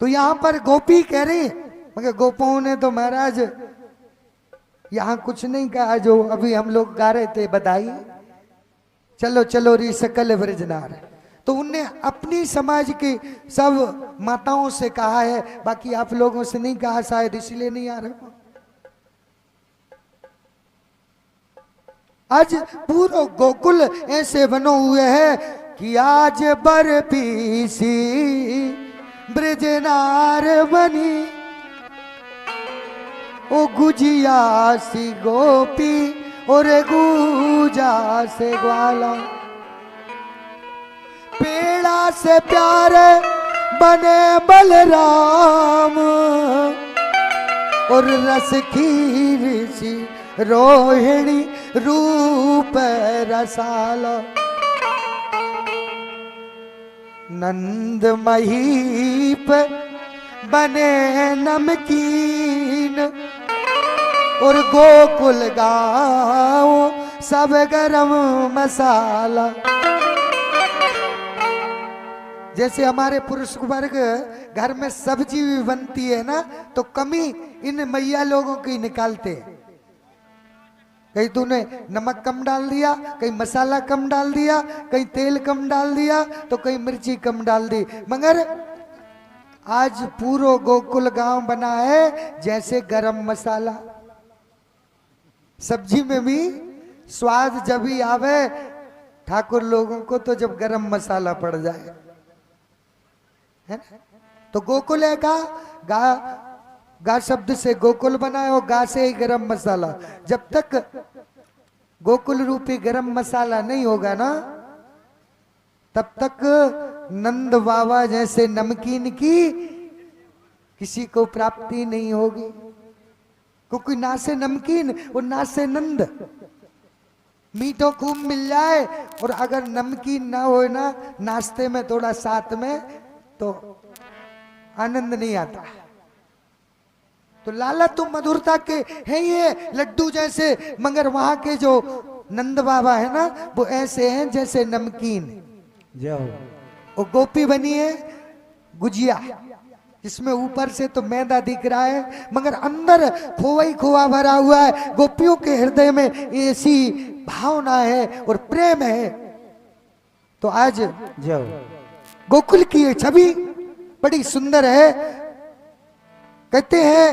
तो यहाँ पर गोपी कह रही मगर गोपाओं ने तो महाराज यहाँ कुछ नहीं कहा जो अभी हम लोग गा रहे थे बधाई चलो चलो री सकल ब्रजनार। तो उनने अपनी समाज की सब माताओं से कहा है, बाकी आप लोगों से नहीं कहा, शायद इसलिए नहीं आ रहे। आज पूरा गोकुल ऐसे बनो हुए है कि आज बर्फी सी ब्रजनार बनी, ओ गुजिया सी गोपी और गुजा से ग्वाला, पेड़ा से प्यारे बने बलराम और रस खीर सी रोहिणी रूप रसाला, नंद महीप बने नमकीन और गोकुल गाँव सब गरम मसाला। जैसे हमारे पुरुष वर्ग घर में सब्जी भी बनती है ना, तो कमी इन मैया लोगों की निकालते हैं। कहीं तूने नमक कम डाल दिया, कहीं मसाला कम डाल दिया, कहीं तेल कम डाल दिया, तो कहीं मिर्ची कम डाल दी। मगर आज पूरा गोकुल गांव बना है जैसे गरम मसाला। सब्जी में भी स्वाद जब भी आवे ठाकुर लोगों को तो जब गरम मसाला पड़ जाए, है ना? तो गोकुल है गा शब्द से गोकुल बना है और गा से ही गरम मसाला। जब तक गोकुल रूपी गरम मसाला नहीं होगा ना, तब तक नंद बाबा जैसे नमकीन की किसी को प्राप्ति नहीं होगी। क्योंकि ना से नमकीन और ना से नंद, मीठो खूब मिल जाए और अगर नमकीन ना हो ना नाश्ते में थोड़ा साथ में, तो आनंद नहीं आता। तो लाला तो मधुरता के है ये लड्डू जैसे, मगर वहां के जो नंद बाबा है ना वो ऐसे हैं जैसे नमकीन। और गोपी बनी है गुजिया, जिसमें ऊपर से तो मैदा दिख रहा है मगर अंदर खोवा ही खोवा भरा हुआ है। गोपियों के हृदय में ऐसी भावना है और प्रेम है। तो आज गोकुल की ये छवि बड़ी सुंदर है। कहते हैं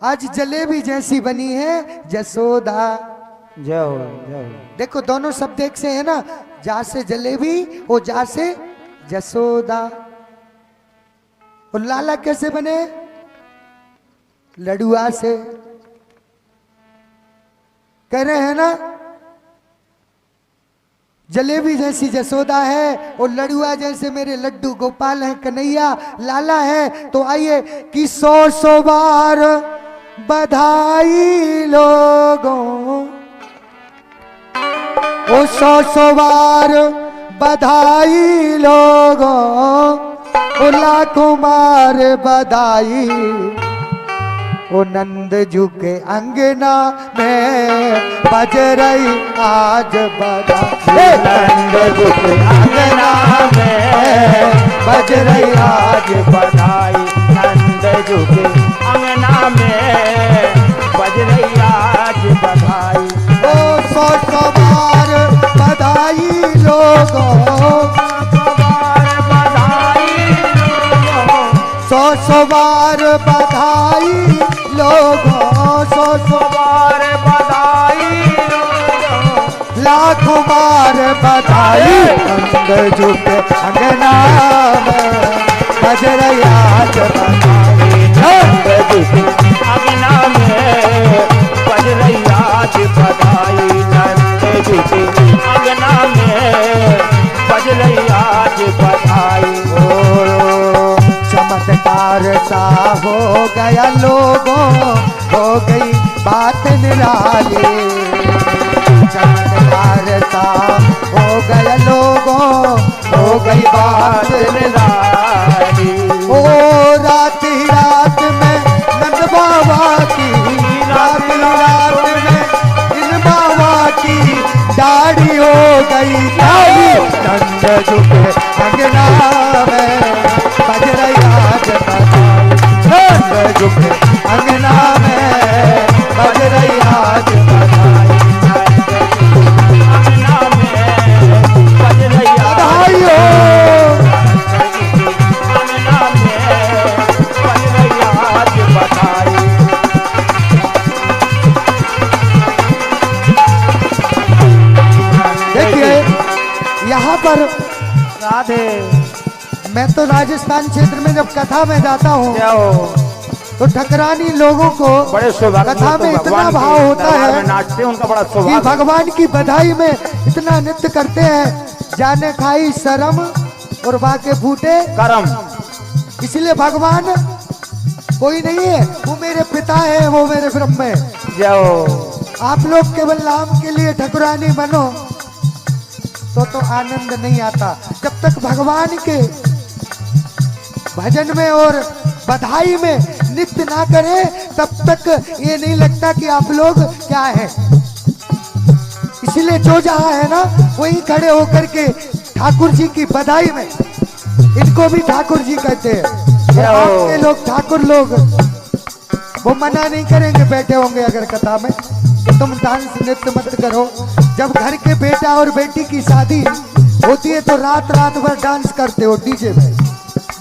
आज जलेबी जैसी बनी है जसोदा। देखो दोनों शब्द एक से है ना, जा से जलेबी और जा से जसोदा। और लाला कैसे बने? लडुआ से। कह रहे हैं ना जलेबी जैसी जसोदा है और लडुआ जैसे मेरे लड्डू गोपाल हैं, कन्हैया लाला है। तो आइए कि 100 बार बधाई लोगों, ओ 100 बार बधाई लोगों, ओ लाखों बार बधाई। ओ नंद जू के अंगना में बज रही आज बधाई, नंद जू के अंगना में बज रही आज बधाई, नंद जू के अंगना में बज रही आज बधाई। ओ 100 बार बधाई लोगों, 100 बार बधाई लोगों, 100 बार बधाई लोगों, लाखों बार बधाई। नंद जू के अंगना में बज रही आज बधाई, नंद जू के अंगना में बज रही आज बधाई, नंद जू के अंगना में बज रही आज बधाई। चमत्कार सा हो गया लोगों, हो गई बात निराली। चमत्कार सा हो गया लोगों, हो गई बात निराली। ओ रात ही रात में नंद बाबा की, रात ही रात में इन बाबा की दाढ़ी हो गई काली। नंद जू के अंगना में बज रही आज बधाई। राजस्थान क्षेत्र में जब कथा में जाता हूँ क्या हो तो ठकरानी लोगों को बड़े सौभाग्य कथा में इतना भाव होता है नाचते उनका बड़ा कि सौभाग्य भगवान की बधाई में इतना नृत्य करते हैं, जाने खाई शर्म और बाके फूटे करम। इसलिए भगवान कोई नहीं है, वो मेरे पिता है, वो मेरे ब्रह्म है। जाओ आप लोग केवल नाम के लिए ठकुरानी बनो तो आनंद नहीं आता। जब तक भगवान के भजन में और बधाई में नृत्य ना करें तब तक ये नहीं लगता कि आप लोग क्या है। इसलिए जो जहां है ना वहीं खड़े होकर के ठाकुर जी की बधाई में, इनको भी ठाकुर जी कहते हैं, और आपके लोग ठाकुर लोग वो मना नहीं करेंगे, बैठे होंगे अगर कथा में तो तुम डांस नृत्य मत करो। जब घर के बेटा और बेटी की शादी होती है तो रात रात भर डांस करते हो डीजे में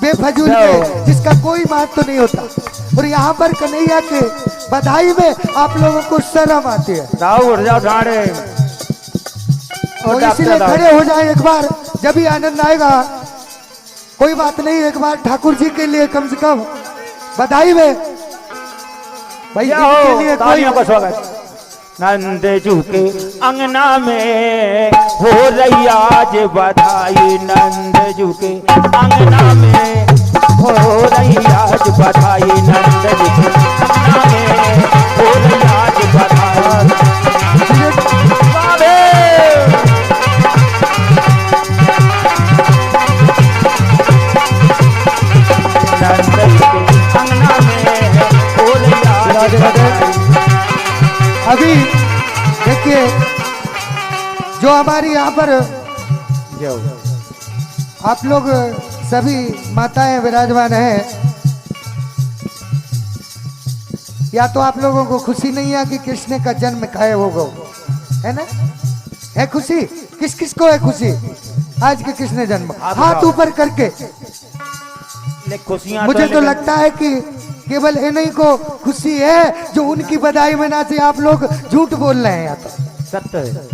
बेफजूल में, जिसका कोई महत्व तो नहीं होता। और यहाँ पर कन्हैया के बधाई में आप लोगों को शर्म आती है। उठ जाओ ढाड़े और इसीलिए खड़े हो जाए एक बार, जब भी आनंद आएगा। कोई बात नहीं, एक बार ठाकुर जी के लिए कम से कम बधाई में भाई के लिए तालियों का स्वागत। नंद जू के अंगना में हो रही आज बधाई, नंद जू के अंगना में हो रही आज बधाई, नंद जू के अंगना में हो रही आज बधाई। नंद जू के अंगना में हो रही आज बधाई। अभी देखिए जो हमारी यहाँ पर आप लोग सभी माताएं विराजमान हैं, या तो आप लोगों को खुशी नहीं है कि कृष्ण का जन्म खाए हो गो, है ना? है खुशी? किस किस को है खुशी आज के कृष्ण जन्म? हाथ ऊपर करके। मुझे तो लगता है कि केवल इन्हीं को खुशी है जो उनकी बधाई में नाचे। आप लोग झूठ बोल रहे हैं, या तो सत्य है,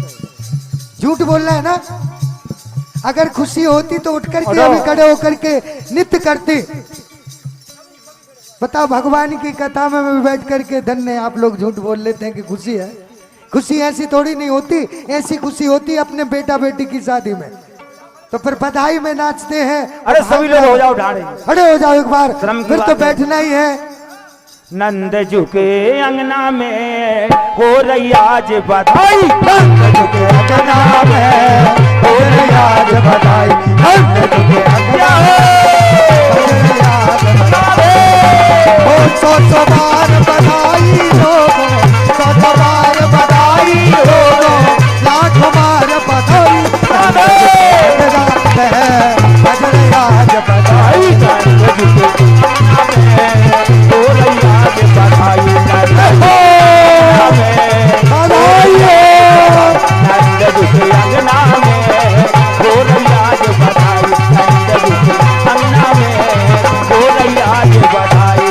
झूठ बोल रहे हैं ना। अगर खुशी होती तो उठ करके अभी खड़े होकर के नृत्य करते। बताओ, भगवान की कथा में बैठ करके धन्य आप लोग झूठ बोल लेते हैं कि खुशी है। खुशी ऐसी थोड़ी नहीं होती, ऐसी खुशी होती है अपने बेटा बेटी की शादी में, तो फिर बधाई में नाचते हैं। अरे सभी लोग हो जाओ ढाड़े, खड़े हो जाओ एक बार, फिर तो बैठना ही है। नंद जू के अंगना में हो रही आज बधाई, नंद जू के अंगना में हो रही आज बधाई, नंद जू के अंगना में हो रही आज बधाई। सौ बार बधाई लोगों, सौ बार बधाई लोगों, लाख बार बधाई। बज रही आज बधाई, नंद जू के अंगना में हो रही आज बधाई, नंद जू के अंगना में हो रही आज बधाई, नंद जू के अंगना में हो रही आज बधाई।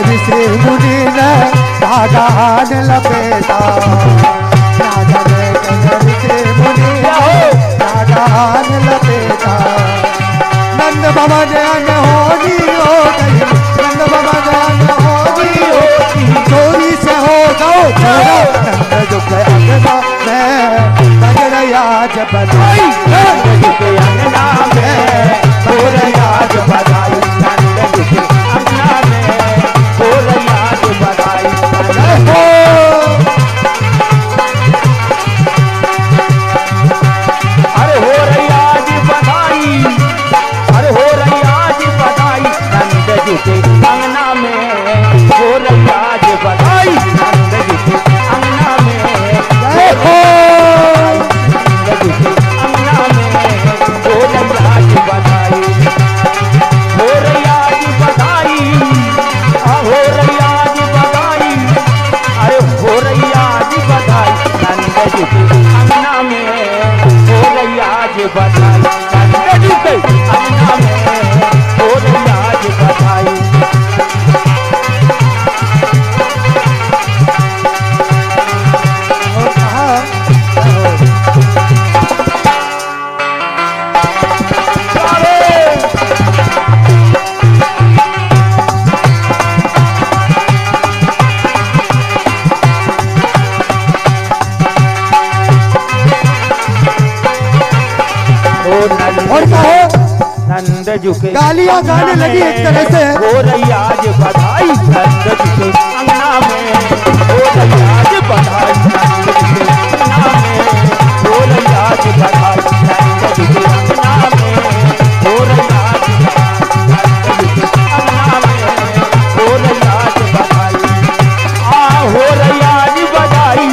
ऋषि मुनि ने धागान लपेटा, ऋषि मुनि धागान लपेटा। नंद भवन अनहोनी हो गई, नंद भवन अनहोनी हो गई, चोरी से हो गो चोरा। नंद जू के अंगना में बज रही आज बधाई, नंद जू के अंगना में हो रही आज बधाई, नंद जू के अंगना में हो रही आज बधाई। अरे हो रही आज बधाई, अरे हो रही आज बधाई, नंद जू के अंगना में हो रही आज बधाई, नंद जू के अंगना में हो रही, नंद जू के अंगना में और कहो नंद झुके गालियां गाने लगी एक तरह से। हो रही आज बधाई नंद झुके अंगना में, हो रही आज बधाई नंद झुके अंगना में, हो रही आज बधाई नंद झुके अंगना में, हो रही आज बधाई नंद झुके अंगना में, हो रही आज बधाई हो रही आज बधाई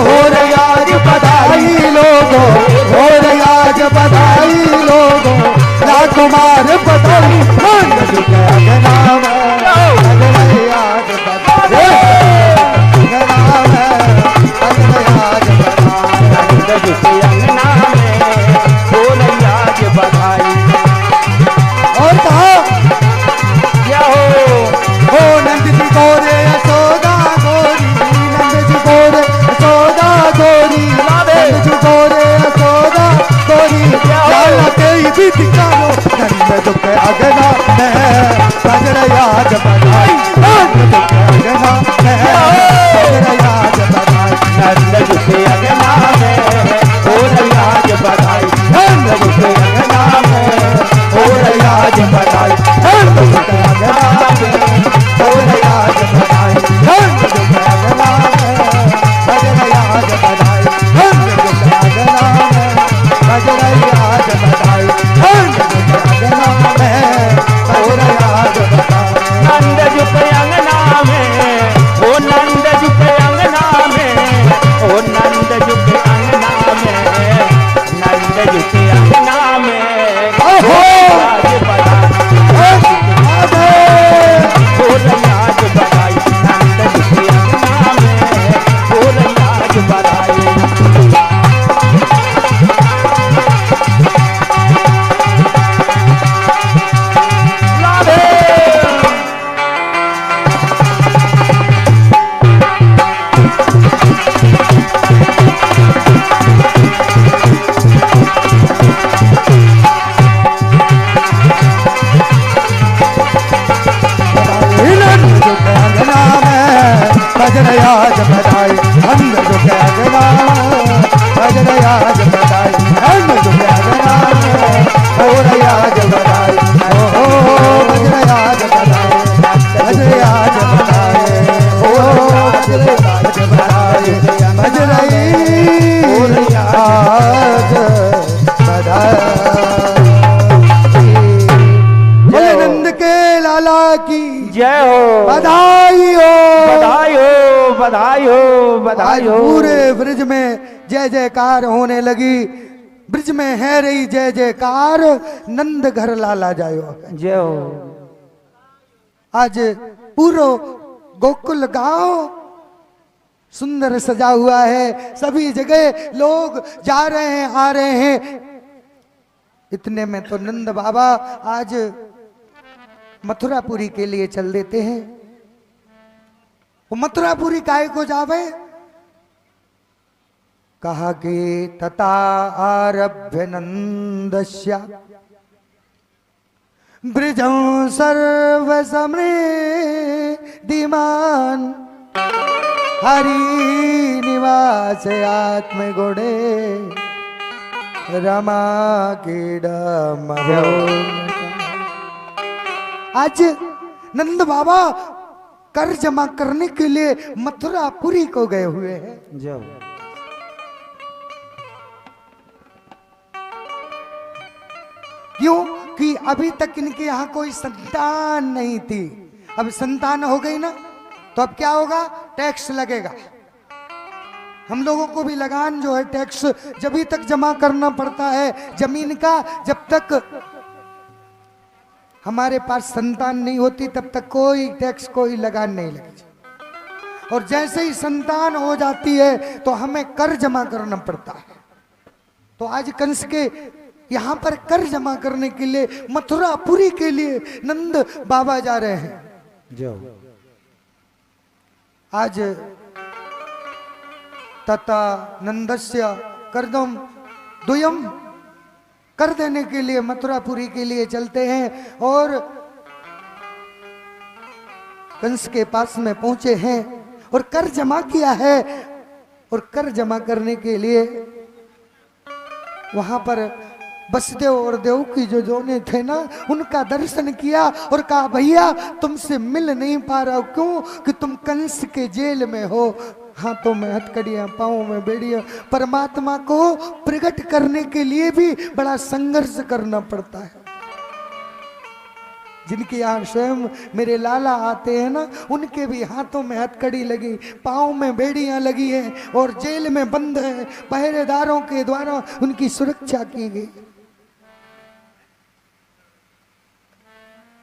हो रही आज बधाई लोगों, हो रही आज बधाई लोगों, राजकुमार बधाई नंद झुके अंगना में, हो रही आज बधाई अंगना में, हो रही आज बधाई नंद झुके अंगना में, हो रही आज बधाई। और कहा क्या हो नंद जी को रे यशोदा गोरी, नंद जी को रे यशोदा गोरी, नंद जी को रे यशोदा गोरी, लाला तेरी भी दिखाओ नंद झुके अंगना में, बज रही आज बधाई नंद झुके अंगना में, बज रही आज बधाई नंद झुके अंगना में, हो रही आज बधाई नंद झुके अंगना में, हो रही आज बधाई नंद झुके अंगना में, हो रही आज बधाई नंद झुके अंगना में, बज रही आज बधाई नंद झुके अंगना में, बज रही आज बधाई नंद झुके अंगना में, बज रही आज बधाई। नंद झुके अंगना में, ओ नंद झुके अंगना में, ओ नंद झुके अंगना में, नंद झुके अंगना में, ओहो! आज बधाई हो रही आज बधाई नंद झुके अंगना में, हो रही आज बधाई। नंद झुके अंगना में, बज रही आज बधाई नंद झुके अंगना में, बज रही आज बधाई नंद झुके अंगना में, हो रही आज बधाई हो बज रही आज बधाई, बज रही आज बधाई हो बज रही आज बधाई, बज रही आज बधाई। बोले नंद के लाला की जय हो, बधाई हो, बधाई हो, बधाई हो, बधाई आज हो। पूरे ब्रिज में जय जयकार होने लगी, ब्रिज में है रही जय जयकार, नंद घर लाला जायो। जय हो। आज पूरो गोकुल गांव सुंदर सजा हुआ है, सभी जगह लोग जा रहे हैं आ रहे हैं। इतने में तो नंद बाबा आज मथुरापुरी के लिए चल देते हैं। वो मथुरापुरी काहे को जावे? कहा कि तथा आरभ्य नंदस्य ब्रिजं सर्व समृद्धिमान, हरि निवास आत्मगुणे रमा कीडम। आज नंद बाबा कर जमा करने के लिए मथुरापुरी को गए हुए हैं। जय हो। क्यों कि अभी तक इनके यहाँ कोई संतान नहीं थी। अब संतान हो गई ना तो अब क्या होगा? टैक्स लगेगा। हम लोगों को भी लगान जो है टैक्स जब तक जमा करना पड़ता है जमीन का, जब तक हमारे पास संतान नहीं होती तब तक कोई टैक्स कोई लगान नहीं लगती। और जैसे ही संतान हो जाती है तो हमें कर जमा करना पड़ता है। तो आज कंस के यहाँ पर कर जमा करने के लिए मथुरापुरी के लिए नंद बाबा जा रहे हैं। जो आज तथा नंदस्य करदम द्वयम कर देने के लिए मथुरापुरी के लिए चलते हैं और कंस के पास में पहुंचे हैं और कर जमा किया है। और कर जमा करने के लिए वहां पर वसुदेव और देवकी जो जोने थे ना, उनका दर्शन किया और कहा भैया तुमसे मिल नहीं पा रहा हूं, क्यों कि तुम कंस के जेल में हो, हाथों में हथकड़ियां, पांवों में बेड़ियां। परमात्मा को प्रकट करने के लिए भी बड़ा संघर्ष करना पड़ता है। जिनके यहाँ स्वयं मेरे लाला आते हैं ना, उनके भी हाथों में हथकड़ी लगी, पाँव में बेड़ियां लगी हैं और जेल में बंद है। पहरेदारों के द्वारा उनकी सुरक्षा की गई।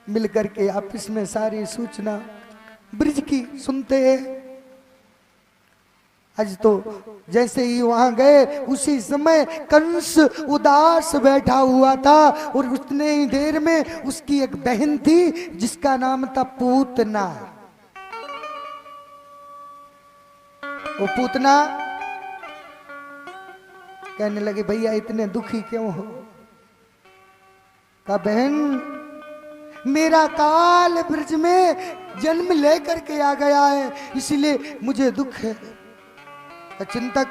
मिलकर के आपस में सारी सूचना ब्रिज की सुनते हैं। आज तो जैसे ही वहां गए उसी समय कंस उदास बैठा हुआ था और उतने ही देर में उसकी एक बहन थी जिसका नाम था पूतना। वो पूतना कहने लगे भैया इतने दुखी क्यों हो? कहा बहन मेरा काल ब्रज में जन्म लेकर के आ गया है, इसलिए मुझे दुख है। चिंता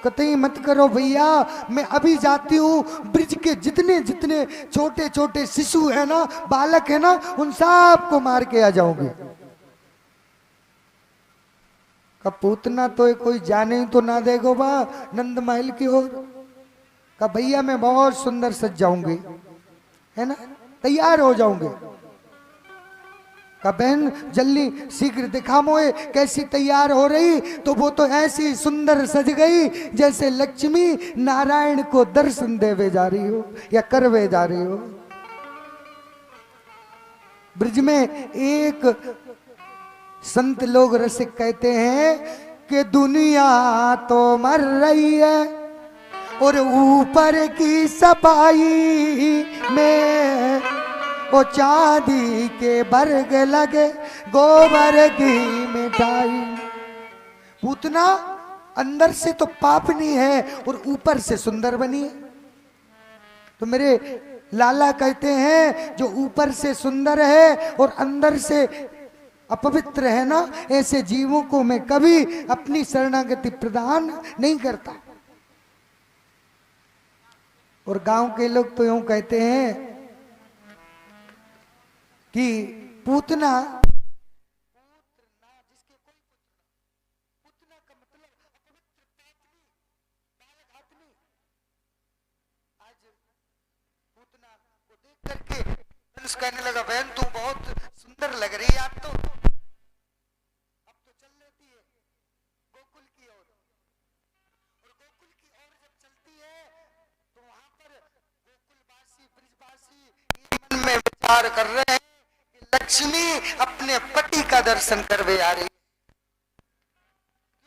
कतई मत करो भैया, मैं अभी जाती हूँ। ब्रिज के जितने जितने छोटे छोटे शिशु है ना, बालक है ना, उन सबको मार के आ जाऊंगी। का पूतना तो कोई जाने ही तो ना देगो बा नंद महल की ओर। का भैया मैं बहुत सुंदर सज जाऊंगी, है ना, तैयार हो जाऊंगे। का बहन जल्दी शीघ्र दिखा मोए कैसी तैयार हो रही? तो वो तो ऐसी सुंदर सज गई जैसे लक्ष्मी नारायण को दर्शन देवे जा रही हो या करवे जा रही हो। ब्रिज में एक संत लोग रसिक कहते हैं कि दुनिया तो मर रही है और ऊपर की सफाई में वो चांदी के बर्ग लगे गोबर की मिठाई। पूतना अंदर से तो पापनी है और ऊपर से सुंदर बनी है। तो मेरे लाला कहते हैं जो ऊपर से सुंदर है और अंदर से अपवित्र है ना, ऐसे जीवों को मैं कभी अपनी शरणागति प्रदान नहीं करता। और गांव के लोग तो यूं कहते हैं कि पूतना का मतलब आज पूतना को देख करके कंस कहने लगा बहन तू बहुत सुंदर लग रही है, आप तो अब तो चल लेती है गोकुल की ओर। और गोकुल की ओर जब चलती है तो वहां पर गोकुलवासी ब्रिजवासी मन में विचार कर रहे हैं लक्ष्मी अपने पति का दर्शन करवे आ रही है।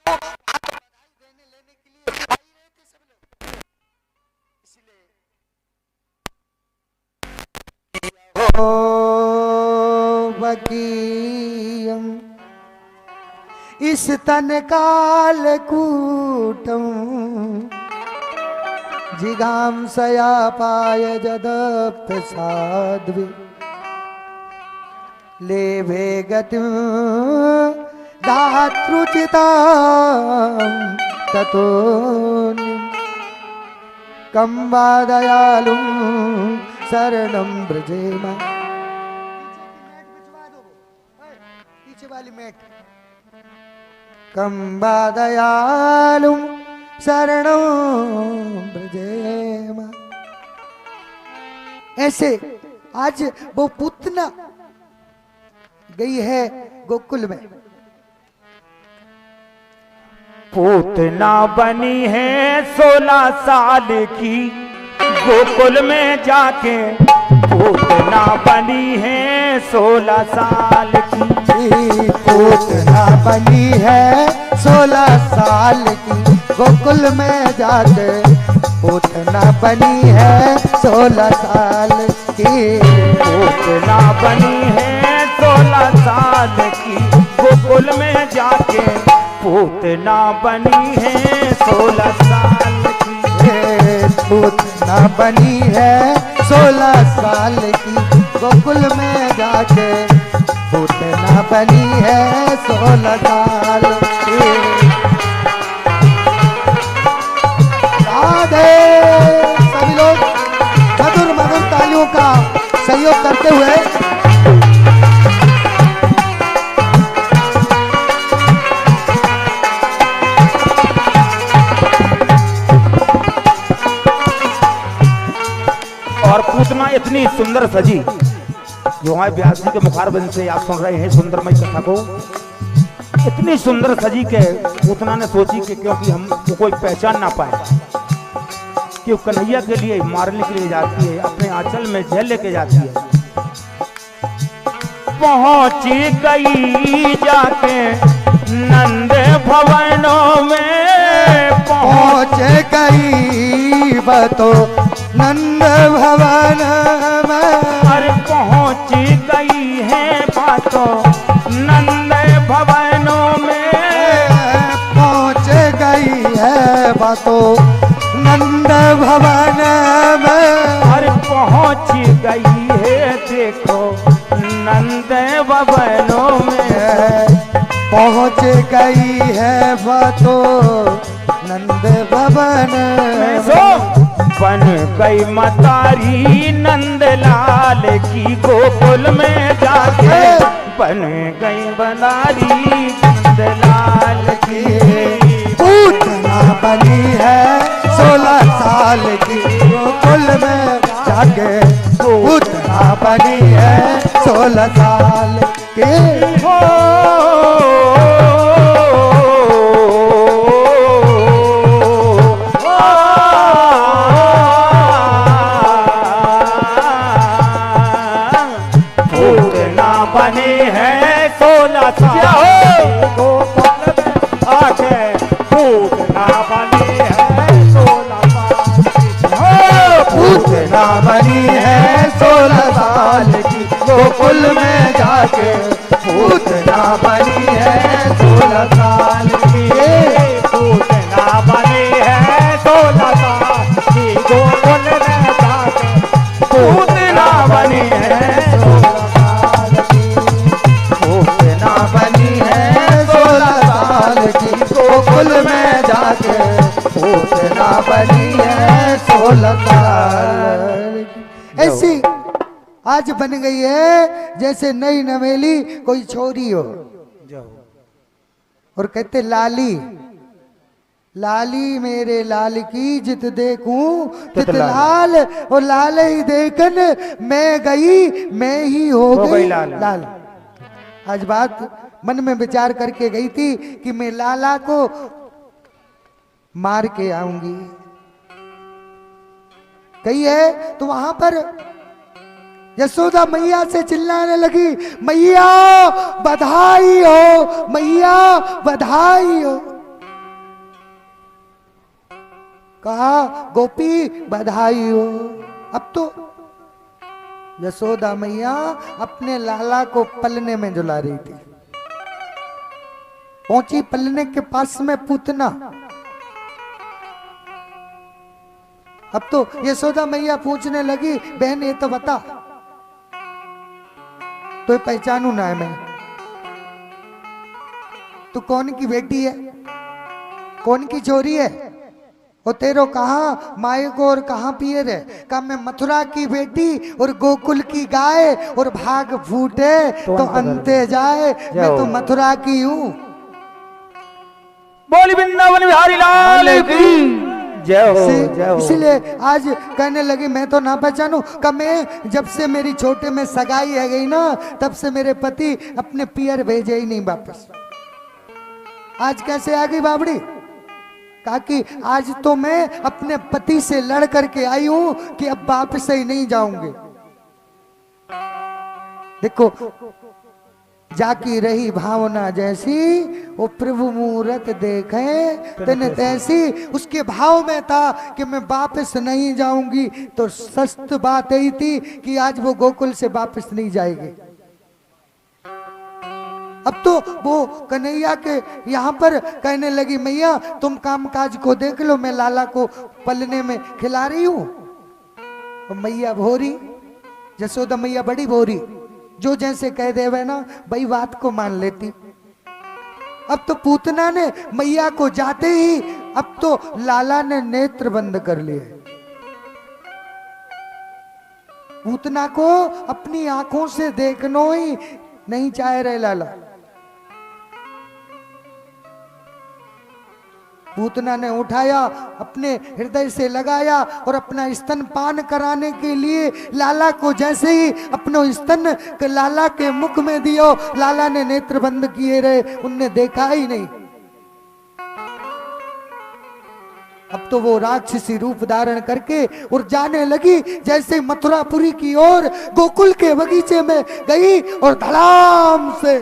तो बधाई देने लेने के लिए आई रहे थे सब लोग, इसलिए हो बकीयम इस तन काल कूटम जिगाम सया पाय जदप्त साध्वी लेभे गतिं धातृचितां ततोऽन्यं कं वा दयालुं शरणं व्रजेम। पीछे वाली मैट कं वा दयालुं शरणं व्रजेम। ऐसे आज वो पूतना गई है गोकुल में। पूतना बनी है 16 साल की गोकुल में जाके, पूतना बनी है 16 साल की। पूतना बनी है 16 साल की गोकुल में जाके, पूतना बनी है 16 साल की। पूतना बनी है 16 साल की गोकुल में जाके, पूतना बनी है 16 साल की। पूतना बनी है 16 साल की गोकुल में जाके, पूतना बनी है 16 साल की। राधे सभी लोग और पूतना इतनी सुंदर सजी। जो हमारे व्यास जी के मुखारबिंद से आप सुन रहे हैं सुंदरमय कथा को, इतनी सुंदर सजी के पूतना ने सोची कि क्योंकि हमको कोई पहचान ना पाए कि वो कन्हैया के लिए मारने के लिए जाती है, अपने आंचल में जेल लेके जाती है। पहुंच गई जाके नंद भवनों में, पहुंच गई बतो नंद भवन में। अरे पहुंच गई है बातों नंद भवनों में, पहुंच गई है बातों नंद भवन में। अरे पहुंच गई है देखो नंद भवनों में, पहुंच गई है बातों नंद भवन में। बन गई मतारी नंदलाल की गोकुल में जाके, बन गई बनारी नंदलाल की। पूतना बनी है 16 साल की गोकुल में जाके, पूतना बनी है 16 साल के। बने हैं 16 साल गोकुल में आके, पूतना बनी है 16 साल। पूतना बनी है 16 साल की गोकुल में जाके, पूतना बनी है 16 साल की। पूतना बनी है 16 साल की गोकुल में जाके, पूतना बनी है 16 बनी है 16 साल की गोकुल में जाके, पूतना बनी है 16 साल की। ऐसी आज बन गई है जैसे नई नवेली कोई छोरी हो, और कहते लाली लाली मेरे लाल की जित देखूं तित लाल, और लाल ही देखन मैं गई मैं ही हो गई लाल। आज बात मन में विचार करके गई थी कि मैं लाला को मार के आऊंगी, कही है तो वहां पर यशोदा मैया से चिल्लाने लगी, मैया बधाई हो, मैया बधाई हो। कहा गोपी बधाई हो। अब तो यशोदा मैया अपने लाला को पलने में झुला रही थी। पहुंची पलने के पास में पूतना। अब तो यशोदा मैया पूछने लगी, बहन ये तो बता, तो पहचानू ना है मैं, तू कौन की बेटी है, कौन की चोरी है, और तेरो कहाँ माए को और कहाँ पियर है। कहा मैं मथुरा की बेटी और गोकुल की गाय, और भाग फूटे तो अंते जाए, मैं तो मथुरा की हूँ। बोली वृंदावन बिहारी लाल की जय हो, जय हो। इसीलिए आज कहने लगी मैं तो ना पहचानू। कहा मैं जब से मेरी छोटे में सगाई है गई ना, तब से मेरे पति अपने पियर भेजे ही नहीं वापस। आज कैसे आ गई बाबड़ी? कहा कि आज तो मैं अपने पति से लड़ करके आई हूं कि अब वापस ही नहीं जाऊंगी। देखो जाकी रही भावना जैसी, वो प्रभु मूरत देखे तने तैसी। उसके भाव में था कि मैं वापस नहीं जाऊंगी, तो सस्त बात यही थी कि आज वो गोकुल से वापस नहीं जाएगी। अब तो वो कन्हैया के यहाँ पर कहने लगी, मैया तुम काम काज को देख लो, मैं लाला को पलने में खिला रही हूं। और मैया भोरी, यशोदा मैया बड़ी भोरी, जो जैसे कह देवे ना भाई बात को मान लेती। अब तो पूतना ने मैया को जाते ही अब तो लाला ने नेत्र बंद कर लिए। पूतना को अपनी आंखों से देखनो ही नहीं चाह रहे लाला। पूतना ने उठाया, अपने हृदय से लगाया और अपना स्तन पान कराने के लिए लाला को जैसे ही अपनो स्तन लाला के मुख में दियो, लाला ने नेत्र बंद किए रहे, उनने देखा ही नहीं। अब तो वो राक्षसी रूप धारण करके और जाने लगी, जैसे मथुरापुरी की ओर गोकुल के बगीचे में गई और धड़ाम से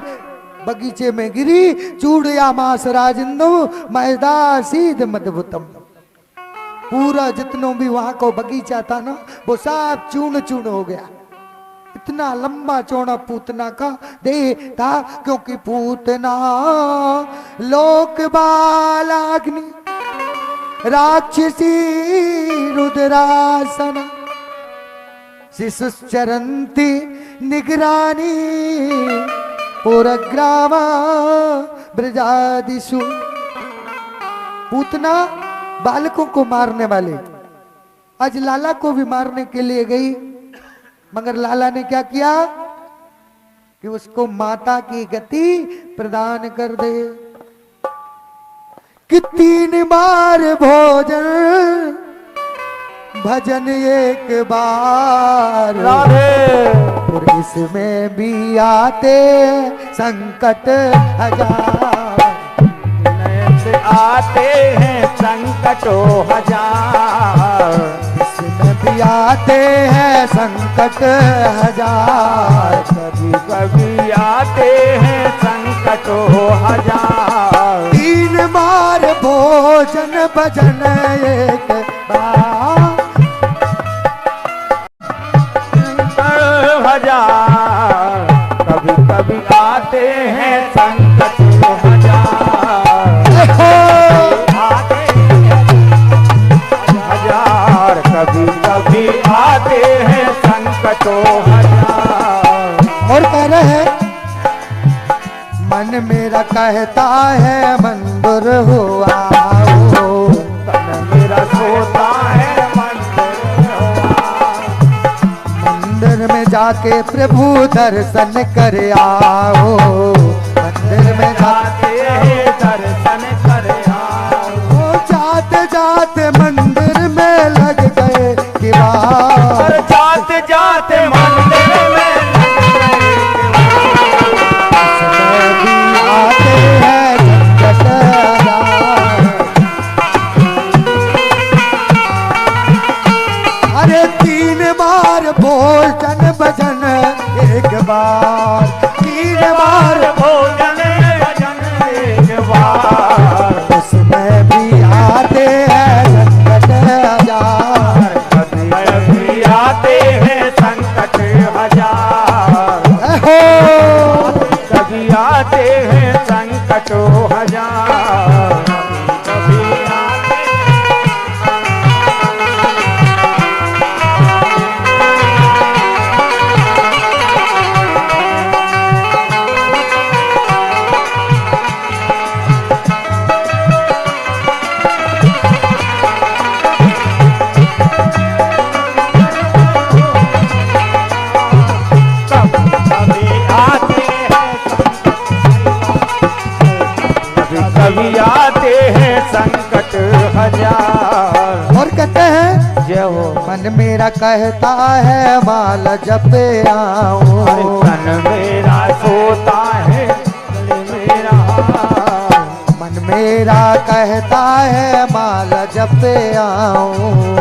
बगीचे में गिरी। चूड़िया मास राजिंदो मैदा सीध मधुतम। पूरा जितनों भी वहां को बगीचा था ना, वो सब चूर्ण चूर्ण हो गया। इतना लंबा चौड़ा पूतना का देह था, क्योंकि पूतना लोक बालाग्नि राक्षसी रुद्रासन शिशुश्चरन्ति निगरानी पुरग्रामा ब्रजादिषु। पूतना बालकों को मारने वाले आज लाला को भी मारने के लिए गई, मगर लाला ने क्या किया कि उसको माता की गति प्रदान कर दे। कि 3 बार भोजन भजन एक बार, और इसमें भी आते संकट हजार। आते हैं संकटों हजार, इसमें भी आते हैं संकट हजार। कभी कभी आते हैं संकटों हजार। 3 बार भोजन भजन एक बार, हजार। कभी कभी आते हैं संकट हजार, आते हैं हजार। कभी कभी आते हैं संकटों हजार। और कह रहे हैं मन मेरा कहता है मंदिर हो आओ, तन मेरा सोता है मंदिर में जाके प्रभु दर्शन कर आओ। मंदिर में जाते हैं दर्शन कर आओ। जाते जाते मंदिर में लग गए किवाड़, जाते जाते मंदिर में इसमें भी आते हैं संकट हजार। अरे 3 बार भोजन भजन एक बार, 3 बार भोजन भजन एक बार। उसमें भी आते हैं संकट हजार। कभी आते हैं संकट हजार, कभी आते हैं संकट हजार। कभी आते कभी आते हैं संकट हजार। और कहते हैं जय हो। मन मेरा कहता है माल जपे आऊं, तन मेरा सोता है गले मेरा। मन मेरा कहता है माल जपे आऊं,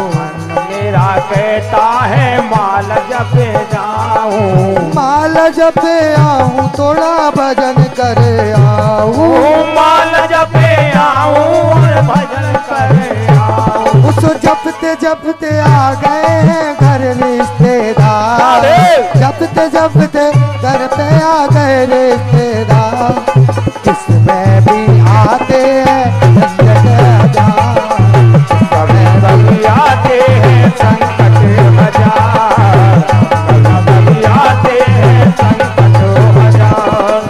मन मेरा कहता है माल जपे जाऊं। माल जपे आऊं थोड़ा भजन कर आऊं। माल जपे आऊं और भजन करे आऊं। उस जपते जपते आ गए हैं घर रिश्तेदार, जपते जपते घर पे आ गए रिश्तेदार। इसमें भी आते हैं संकट हजार, कभी आते हैं संकट हजार। कभी आते हैं संकट हजार।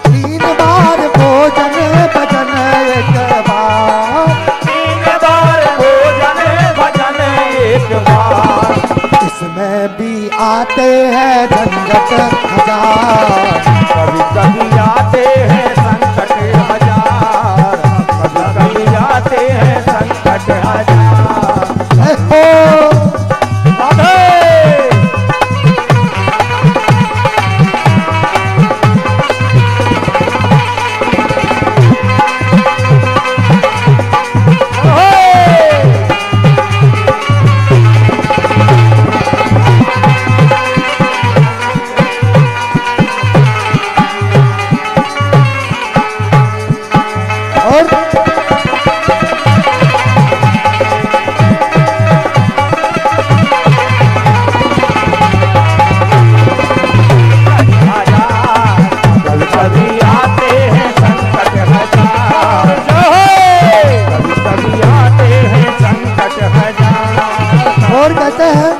3 बार भोजन भजन एक बार, 3 बार भोजन भजन एक बार। इसमें भी आते हैं संकट हजार। कभी कभी आते हैं संकट हजार। कभी और कहते हैं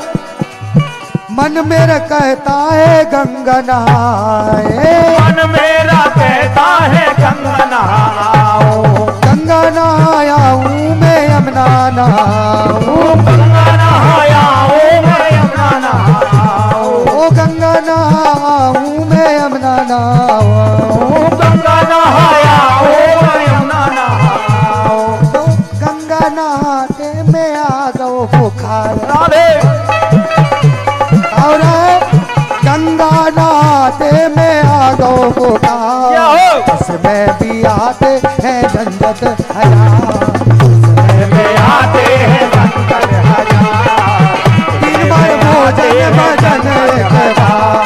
मन मेरा कहता है गंगा नहाए, मन मेरा कहता है गंगा नहाओ, गंगा नहाया हूँ मैं यमुना नहाऊं, गंगा नहाया हूँ मैं यमुना नहाओ, ओ गंगा नहाऊं मैं यमुना नहाऊं, गंगा नहाया हूँ मैं यमुना नहाओ। तो गंगा नहाते में आ गो बुखार, राधे और गंगा नहाते में आ गो बुखार, इसमें भी आते हैं झंझट हजार, में आते हैं संकट हजार, तीन बार भोजन भजन एक बार,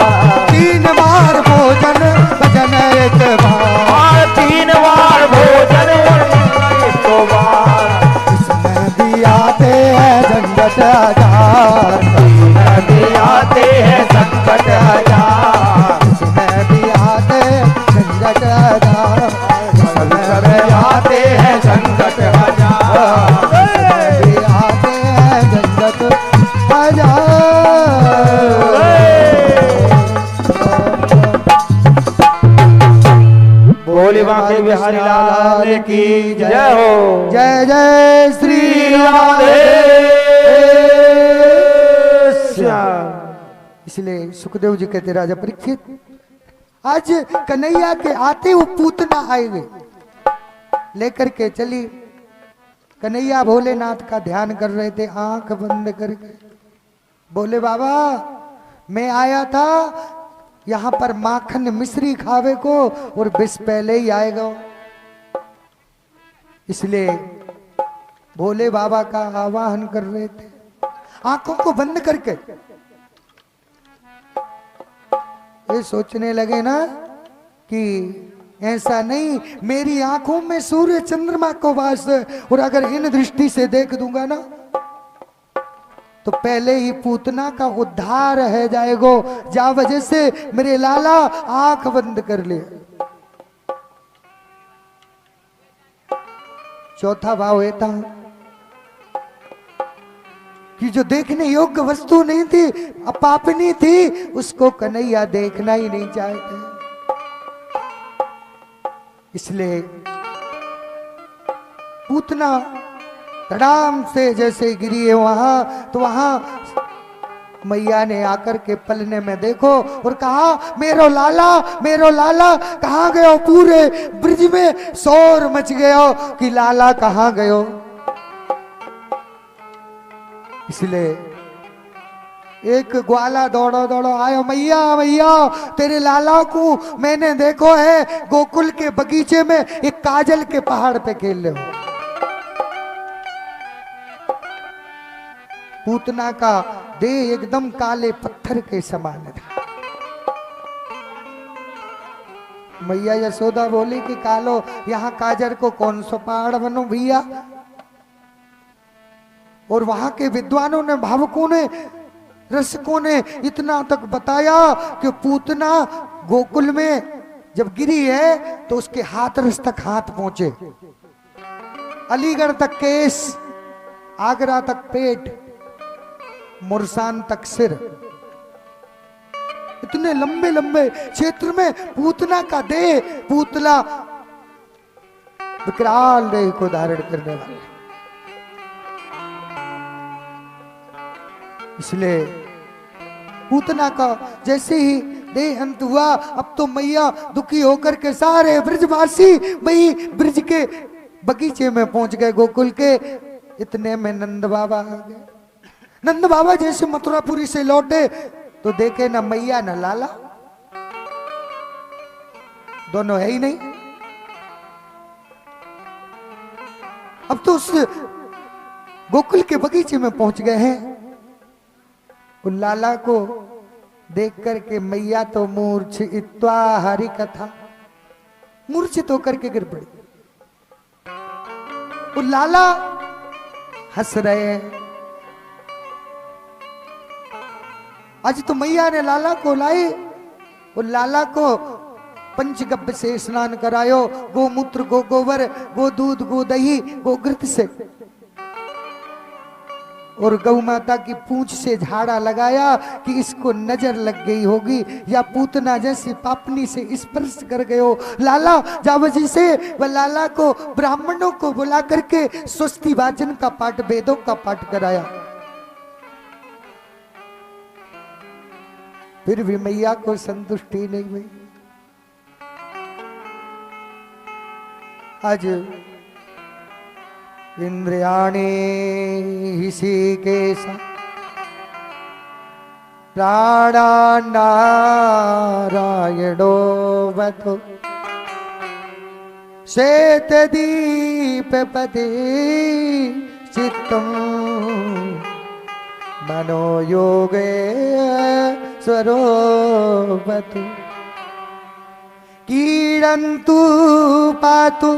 तीन बार भोजन भजन एक बार, और 3 बार भोजन एक बार, इसमें भी आते हैं झंझट हजार, इसमें भी आते हैं संकट हजार, इसमें भी आते झंझट हजार, इसमें भी आते हैं संकट हजार, इसमें भी आते हैं झंझट हजार। बोले बांके बिहारी लाल की जय हो। जय जय श्री राधे श्याम। इसलिए सुखदेव जी कहते राजा परीक्षित आज कन्हैया के आते वो पूतना आएंगे लेकर के चली। कन्हैया भोलेनाथ का ध्यान कर रहे थे आंख बंद करके। बोले बाबा मैं आया था यहाँ पर माखन मिश्री खावे को और विष पहले ही आएगा, इसलिए भोले बाबा का आवाहन कर रहे थे आंखों को बंद करके। ये सोचने लगे ना कि ऐसा नहीं, मेरी आंखों में सूर्य चंद्रमा को वास है और अगर इन दृष्टि से देख दूंगा ना तो पहले ही पूतना का उद्धार है जाएगो, जा वजह से मेरे लाला आंख बंद कर ले। चौथा भाव ये था कि जो देखने योग्य वस्तु नहीं थी, अपापनी थी, उसको कन्हैया देखना ही नहीं चाहते। इसलिए पूतना धड़ाम से जैसे गिरी है वहां, तो वहां मैया ने आकर के पलने में देखो और कहा मेरो लाला कहाँ गयो। पूरे ब्रिज में शोर मच गयो कि लाला कहाँ गयो। इसलिए एक ग्वाला दौड़ो दौड़ो आयो, मैया तेरे लाला को मैंने देखो है गोकुल के बगीचे में एक काजल के पहाड़ पे खेल रहे हो। पूतना का देह एकदम काले पत्थर के समान था। मैया यशोदा बोली कि कालो यहाँ काजर को कौन सा पहाड़ बनो भैया। और वहां के विद्वानों ने, भावकों ने, रसिकों ने इतना तक बताया कि पूतना गोकुल में जब गिरी है तो उसके हाथरस तक हाथ पहुंचे, अलीगढ़ तक केस, आगरा तक पेट, मुरसान तक सिर, इतने लंबे लंबे क्षेत्र में पूतना का देह, पूतला विकराल देह को धारण करने वाले। इसलिए पूतना का जैसे ही देह अंत हुआ, अब तो मैया दुखी होकर के सारे ब्रजवासी वही ब्रज के बगीचे में पहुंच गए गोकुल के। इतने में नंद बाबा आ गए। नंद बाबा जैसे मथुरापुरी से लौटे तो देखे ना मैया ना लाला, दोनों है ही नहीं। अब तो उस गोकुल के बगीचे में पहुंच गए हैं। उन लाला को देख करके मैया तो मूर्छित्वा हरि कथा, मूर्छित होकर के गिर पड़ी। उन लाला हंस रहे हैं। आज तो मैया ने लाला को लाई, उन लाला को पंचगव्य से स्नान करायो, गोमूत्र, गो गोबर, गो दूध, गो दही, गो घृत से। और गौ माता की पूंछ से झाड़ा लगाया कि इसको नजर लग गई होगी या पूतना जैसी पापनी से स्पर्श कर गए हो। लाला जावजी से वह लाला को ब्राह्मणों को बुला करके स्वस्ति वाचन का पाठ, वेदों का पाठ कराया। फिर भी मैया को संतुष्टि नहीं हुई। आज इंद्रियाणि ऋषिकेश प्राणानारायणो वतो श्वेतदीपपते चित्तं मनोयोगे स्वरोपतु कीडन्तु पातु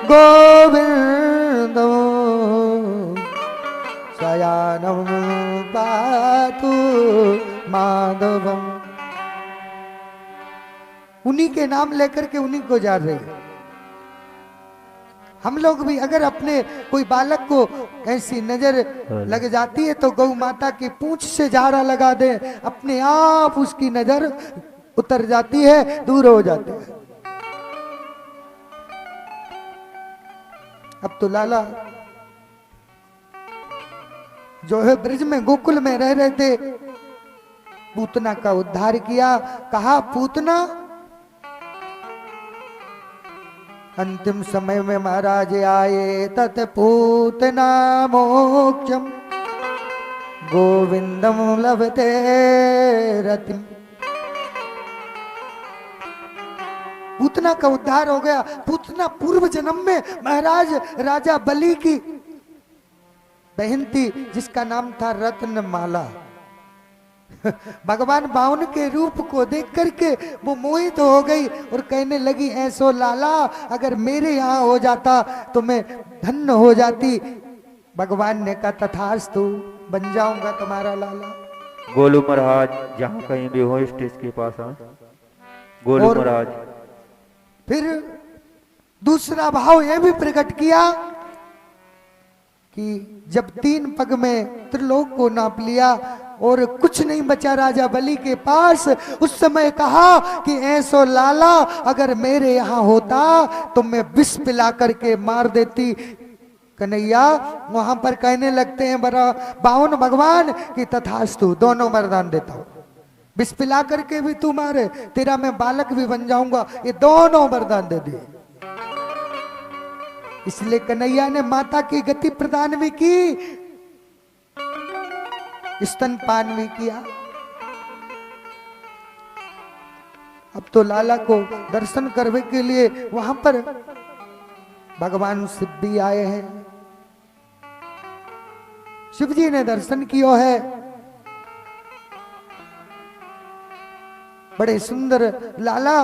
गोविंदो शयानं पातु माधवम। उन्हीं के नाम लेकर के उन्हीं को जा रहे हैं। हम लोग भी अगर अपने कोई बालक को ऐसी नजर लग जाती है तो गौ माता की पूंछ से झाड़ा लगा दे, अपने आप उसकी नजर उतर जाती है, दूर हो जाती है। अब तो लाला जो है ब्रज में गोकुल में रह रहे थे, पूतना का उद्धार किया। कहा पूतना अंतिम समय में महाराज आए, तत पूतना मोक्षम गोविंदम लभते रतिम। पूतना का उद्धार हो गया। पूतना पूर्व जन्म में महाराज राजा बलि की बहन थी, जिसका नाम था रत्नमाला। भगवान बावन के रूप को देख करके वो मोहित हो गई और कहने लगी, ऐसो लाला अगर मेरे यहाँ हो जाता तो मैं धन्य हो जाती। भगवान ने कहा तथास्तु, बन जाऊंगा तुम्हारा लाला। गोलू महाराज जहाँ कहीं भी हो स्टेज के पास आ। गोलू महाराज फिर दूसरा भाव यह भी प्रकट किया कि जब 3 पग में त्रिलोक को नाप लिया और कुछ नहीं बचा राजा बलि के पास, उस समय कहा कि ऐसो लाला अगर मेरे यहाँ होता तो मैं विष पिला करके मार देती। कन्हैया वहां पर कहने लगते हैं बड़ा बावन भगवान कि तथास्तु, दोनों वरदान देता हूं, विष पिला करके भी तू मारे, तेरा मैं बालक भी बन जाऊंगा। ये दोनों वरदान दे दिए। इसलिए कन्हैया ने माता की गति प्रदान भी की, स्तनपान भी किया। अब तो लाला को दर्शन करने के लिए वहां पर भगवान शिव भी आए हैं। शिव जी ने दर्शन किया है। बड़े सुंदर लाला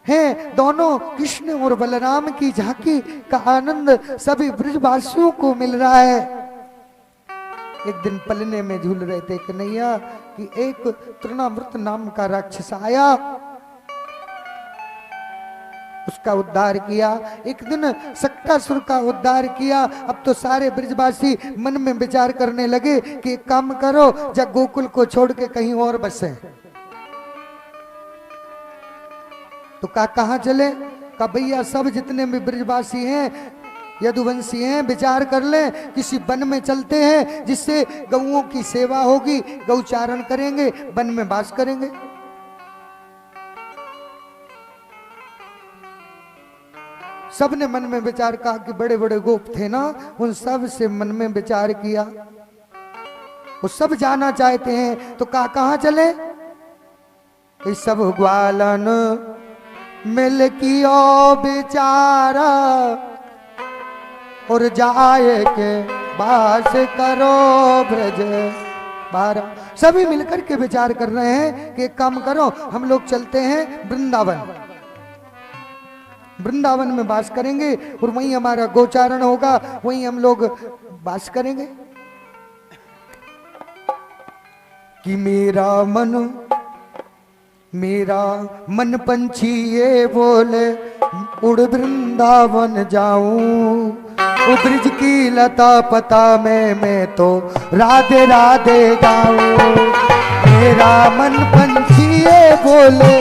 हैं दोनों, कृष्ण और बलराम की झांकी का आनंद सभी ब्रजवासियों को मिल रहा है। एक दिन पलने में झूल रहे थे कन्हैया कि एक तृणामृत नाम का राक्षस आया, उसका उद्धार किया। एक दिन सक्टासुर का उद्धार किया। अब तो सारे ब्रजवासी मन में विचार करने लगे कि एक काम करो, जब गोकुल को छोड़ के कहीं और बसे। तो कहाँ चले? का भैया सब जितने भी ब्रजवासी हैं, यदुवंशी हैं, विचार कर लें किसी वन में चलते हैं जिससे गौओं की सेवा होगी, गौचारण करेंगे, वन में वास करेंगे। सब ने मन में विचार कहा कि बड़े बड़े गोप थे ना, उन सब से मन में विचार किया, वो सब जाना चाहते हैं। तो कहाँ चले? इस सब ग्वालन मिल कियो बेचारा और जाए के बास करो ब्रज बारा। सभी मिलकर के विचार कर रहे हैं कि एक काम करो, हम लोग चलते हैं वृंदावन, वृंदावन में वास करेंगे और वहीं हमारा गोचारण होगा, वहीं हम लोग वास करेंगे। कि मेरा मन पंछी ये बोले, उड़ वृंदावन जाऊं ब्रिज की लता पता में मैं तो राधे राधे गाऊं। मेरा मन पंछीए बोले,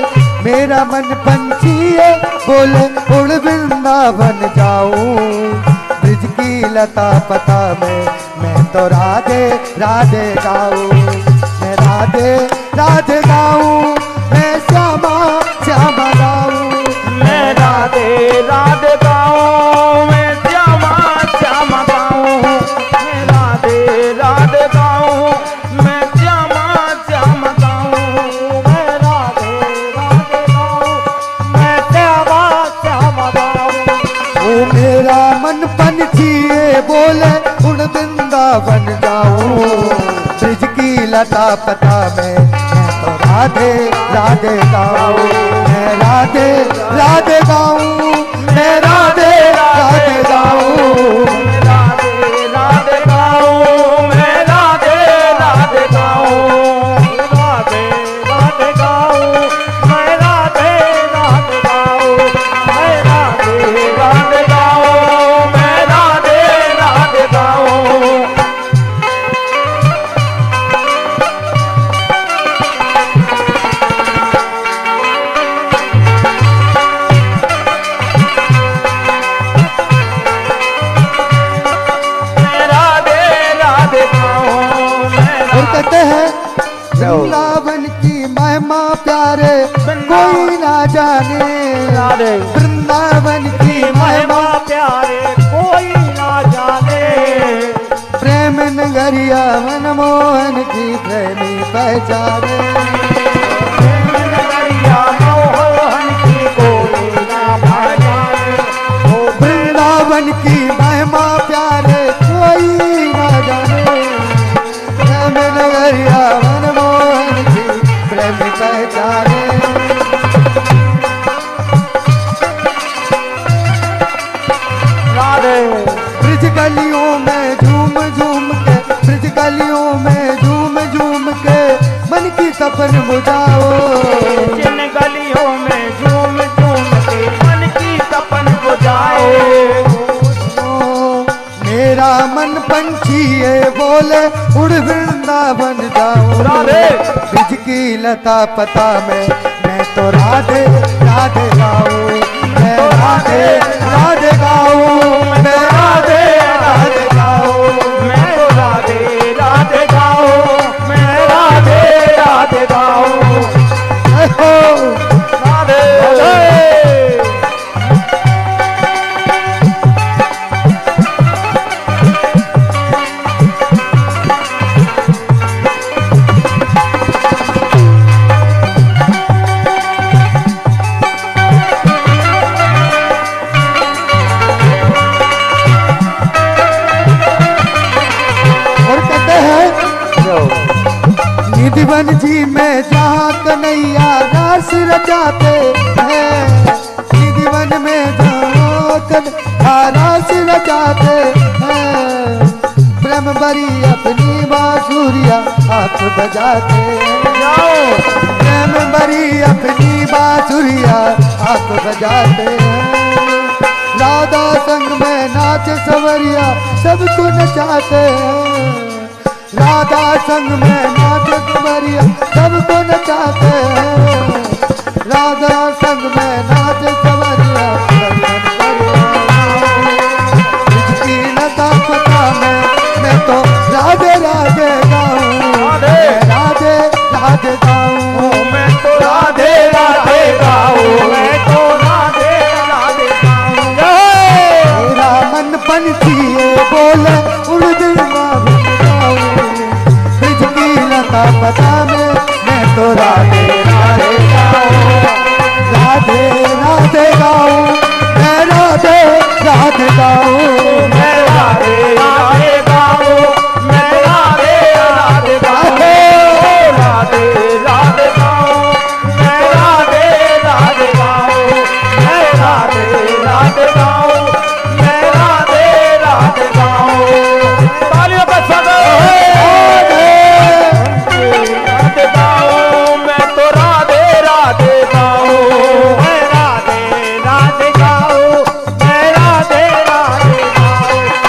मेरा मन पंछीए बोले, उड़ वृंदावन जाऊं। ब्रिज की लता पता में मैं तो राधे राधे गाऊं। मैं राधे राधे गाऊं, मैं श्यामा श्यामा गाऊं। मैं राधे राधे गाऊं, मैं श्यामा श्यामा गाऊं। मैं राधे राधे गाऊं, मैं श्यामा श्यामा गाऊं। मैं राधे राधे गाऊं, मैं श्यामा श्यामा गाऊं। ओ मेरा मन पंछीए बोले, उड़ वृंदावन जाऊं। ब्रिज की लता पता में मैं तो राधे राधे गाऊं। मैं राधे राधे गाऊं, मैं राधे राधे गाऊं। मैं राधे राधे गाऊं, मैं राधे राधे गाऊं। राधे राधे गाऊं, मैं राधे राधे गाऊं। मैं राधे राधे गाऊं, मैं राधे राधे गाऊं। मैं राधे राधे गाऊं, मैं और कहते हैं वृंदावन की महिमा प्यारे कोई ना जाने। राधे वृंदावन की महिमा प्यारे कोई ना जाने। प्रेम नगरिया मनमोहन की प्रेमी पहचाने। नगरिया मोहन की कोई ना पहचाने। वृंदावन की महिमा प्यारे कोई ना जाने। प्रेम नगरिया मनमोहन की प्रेमी पहचाने। राधे ब्रिज गलियों में झूम झूम के, ब्रिज गलियों में झूम झूम के मन की सपन बुझाओ। जिन गलियों में झूम झूम के मन की सपन बुझाओ। मेरा मन पंछीए बोले, उड़ वृंदावन जाऊं। राधे ब्रिज की लता पता में मैं तो राधे राधे गाऊं। मैं राधे राधे गाऊं, मैं राधे राधे गाऊं। मैं तो राधे राधे गाऊं, मैं राधे राधे गाऊं। हो राधे राधे निधिवन जी में जहाँ कन्हैया रास रचाते हैं। निधिवन में जहाँ कन्हैया रास रचाते हैं। ब्रह्मबरी अपनी बांसुरिया हाथ बजाते हैं। ब्रह्मबरी अपनी बांसुरिया हाथ बजाते हैं। राधा संग में नाच सवरिया सबको नचाते हैं। राधा संग में नाच सवरिया सबको नचाते हैं। राधा संग में नाच सवरिया इसकी लता पता मैं तो राधे राधे गाऊं। राधे राधे गाऊं, मैं तो राधे राधे गाऊं। मैं तो राधे राधे गाऊं। मेरा मन पंछीए बोले, उड़ वृंदावन जाऊं। ब्रिज की लता पता में मैं तो राधे राधे गाऊं। राधे राधे गाऊं, मैं राधे राधे गाऊं। मैं राधे राधे गाऊं, मैं राधे राधे गाऊं। राधे राधे गाऊं, मैं राधे राधे गाऊं। मैं राधे राधे गाऊं, मैं राधे राधे गाऊं। तालियों का स्वागत राधे गाऊं, मैं तो राधे राधे गाऊं। मैं राधे राधे गाऊं, मैं राधे राधे गाऊं।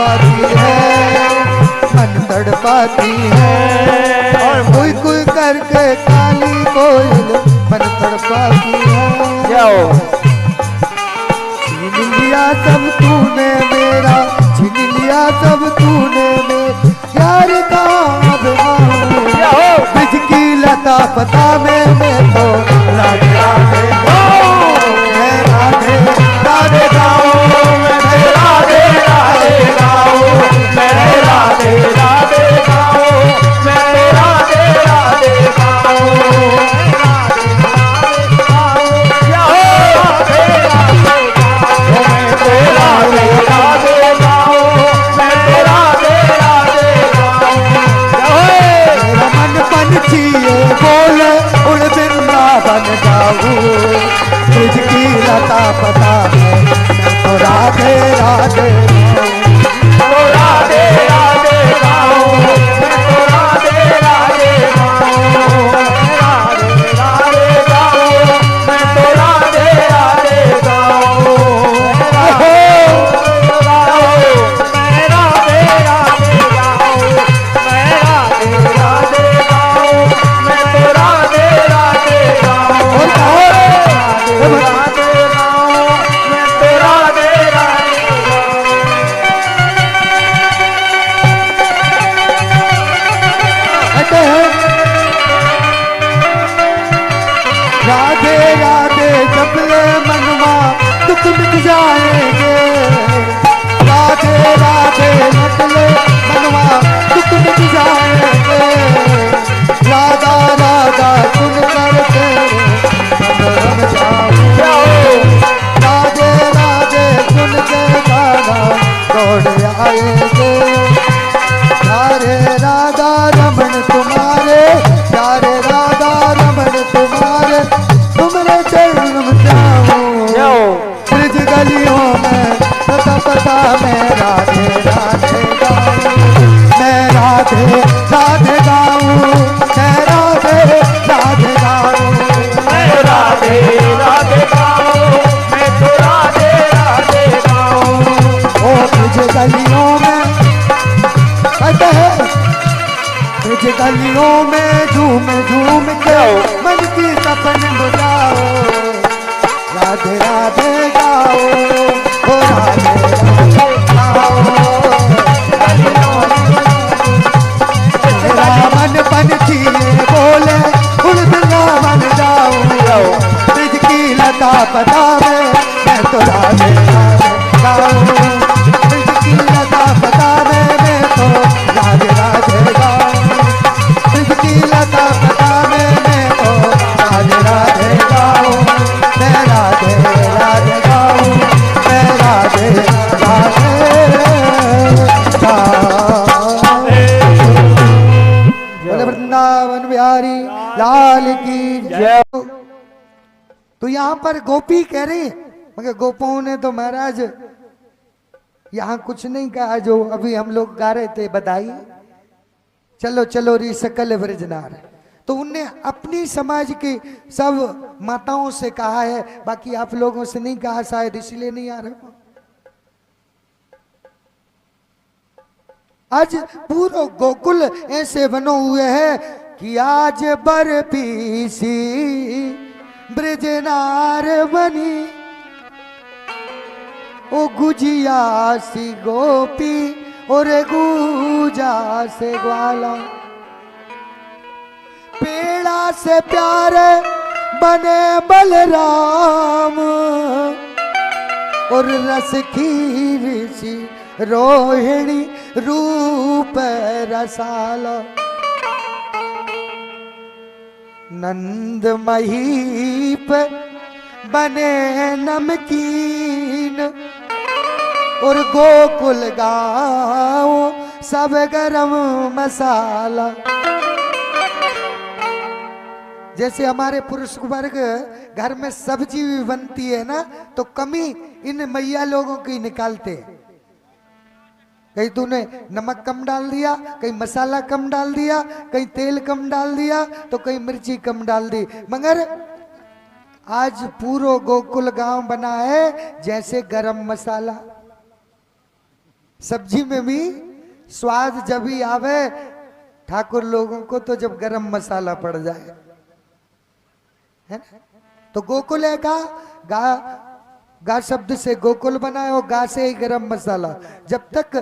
तड़पाती है, मन तड़पाती है, और कोई कोई करके काली कोयल मन तड़पाती है। छीन लिया सब तूने मेरा, छीन लिया सब तूने मेरा, यार कहाँ अब आऊं, ब्रिज की लता पता में मैं तो राधे राधे गाऊं, मैं राधे राधे गाऊं, मैं राधे राधे गाऊं, मैं राधे राधे गाऊं, मैं राधे राधे गाऊं, बोले उड़ वृंदावन जाऊं, तुझकी लता पता है मैं तो राधे राधे गाऊं, राधे राधे गाऊं, मैं तो राधे राधे गाऊं, राधे राधे गाऊं, मैं तो राधे राधे गाऊं, मैं राधे राधे गाऊं, मैं राधे राधे गाऊं, मैं तो राधे राधे गाऊं, राधे राधे गाऊं, मैं तो राधे राधे गाऊं। राधे राधे जपले मनवा दुख मिट जाएंगे, राधे राधे जपले मनवा दुख मिट जाएंगे, राधा राधा सुन कर तेरे रम जाऊं, राधे राधे सुन के गाना दौड़ आएंगे, सारे राधा रमन तुम्हारे, सारे राधा रमन तुम्हारे, तुमरे चरण जाऊं, ब्रिज गलियों में पता पता मैं राधे राधे गाऊं, मैं राधे राधे गाऊं, मैं राधे राधे गाऊं, मैं राधे राधे गाऊं, मैं तो राधे राधे गाऊं, ओ ब्रिज गलियों में ब्रिज गलियों में झूम झूम के मन की सपन बुझाओ, राधे राधे गाओ, ओ राधे राधे गाओ, मेरा मन पंछी बोले उड़ वृंदावन जाऊं, ब्रिज की लता पता में मैं तो राधे राधे गाऊं, ब्रिज की लता पता में मैं तो राधे राधे गाऊं, ब्रिज की लता पता में मैं तो राधे राधे गाऊं, मैं राधे राधे गाऊं, मैं राधे राधे गाऊं। बोले वृंदावन बिहारी लाल की जय। तो यहाँ पर गोपी कह रही है, मगर गोपाओं ने तो महाराज यहाँ कुछ नहीं कहा जो अभी हम लोग गा रहे थे बधाई, चलो चलो री सकल ब्रजनार, तो उनने अपनी समाज की सब माताओं से कहा है, बाकी आप लोगों से नहीं कहा, शायद इसलिए नहीं आ रहे। आज पूरा गोकुल ऐसे बनो हुए हैं कि आज बर्फी सी ब्रजनार बनी, ओ गुजिया सी गोपी और गुजा से ग्वाला, पेड़ा से प्यारे बने बलराम और रस खीर सी रोहिणी रूप रसाला, नंद महीप बने नमकीन और गोकुल गाँव सब गरम मसाला। जैसे हमारे पुरुष वर्ग घर में सब्जी भी बनती है ना, तो कमी इन मैया लोगों की निकालते हैं। कहीं तूने नमक कम डाल दिया, कहीं मसाला कम डाल दिया, कहीं तेल कम डाल दिया, तो कहीं मिर्ची कम डाल दी, मगर आज पूरा गोकुल गांव बना है जैसे गरम मसाला। सब्जी में भी स्वाद जब ही आवे ठाकुर लोगों को तो जब गरम मसाला पड़ जाए, है ना। तो गोकुल है गा गा शब्द से गोकुल बना है और गा से ही गरम मसाला। जब तक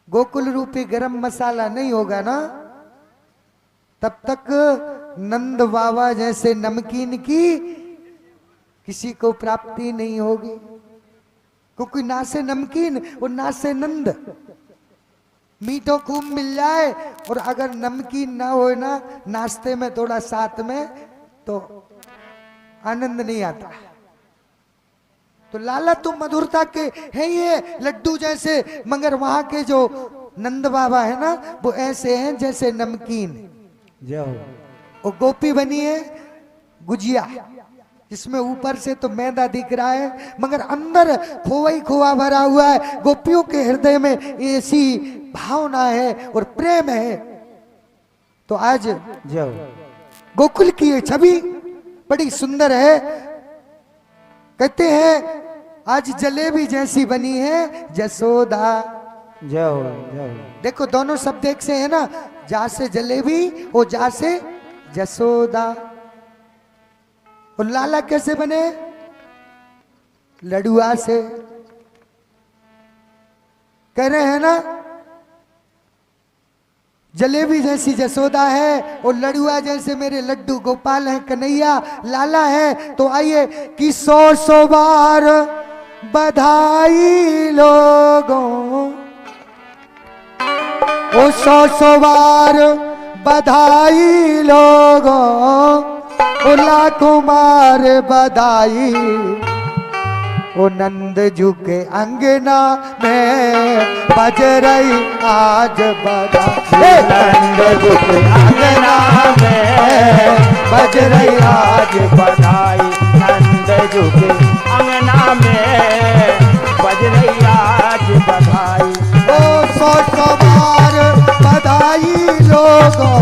गोकुल रूपी गरम मसाला नहीं होगा ना तब तक नंद बाबा जैसे नमकीन की किसी को प्राप्ति नहीं होगी, क्योंकि ना से नमकीन और ना से नंद। मीठो खूब मिल जाए और अगर नमकीन ना हो ना नाश्ते में थोड़ा साथ में तो आनंद नहीं आता। तो लाला तो मधुरता के है ये लड्डू जैसे, मगर वहां के जो नंद बाबा है ना वो ऐसे हैं जैसे नमकीन। और गोपी बनी है गुजिया, जिसमें ऊपर से तो मैदा दिख रहा है मगर अंदर खोवा ही खोवा भरा हुआ है। गोपियों के हृदय में ऐसी भावना है और प्रेम है। तो आज गोकुल की ये छवि बड़ी सुंदर है। कहते हैं आज जलेबी जैसी बनी है जसोदा। देखो दोनों शब्द एक से है ना, जा से जलेबी और जा से जसोदा। और लाला कैसे बने? लडुआ से। कह रहे हैं ना जलेबी जैसी जसोदा है और लडुआ जैसे मेरे लड्डू गोपाल हैं, कन्हैया लाला है। तो आइए कि 100 बार बधाई लोगों, ओ 100 बार बधाई लोगों, ओ लाखों बार बधाई। ओ नंद जू के अंगना में बज रही आज बधाई। नंद जू के अंगना में बज रही आज बधाई। नंद जू के अंगना में बज रही आज बधाई। ओ 100 बार बधाई लोगों,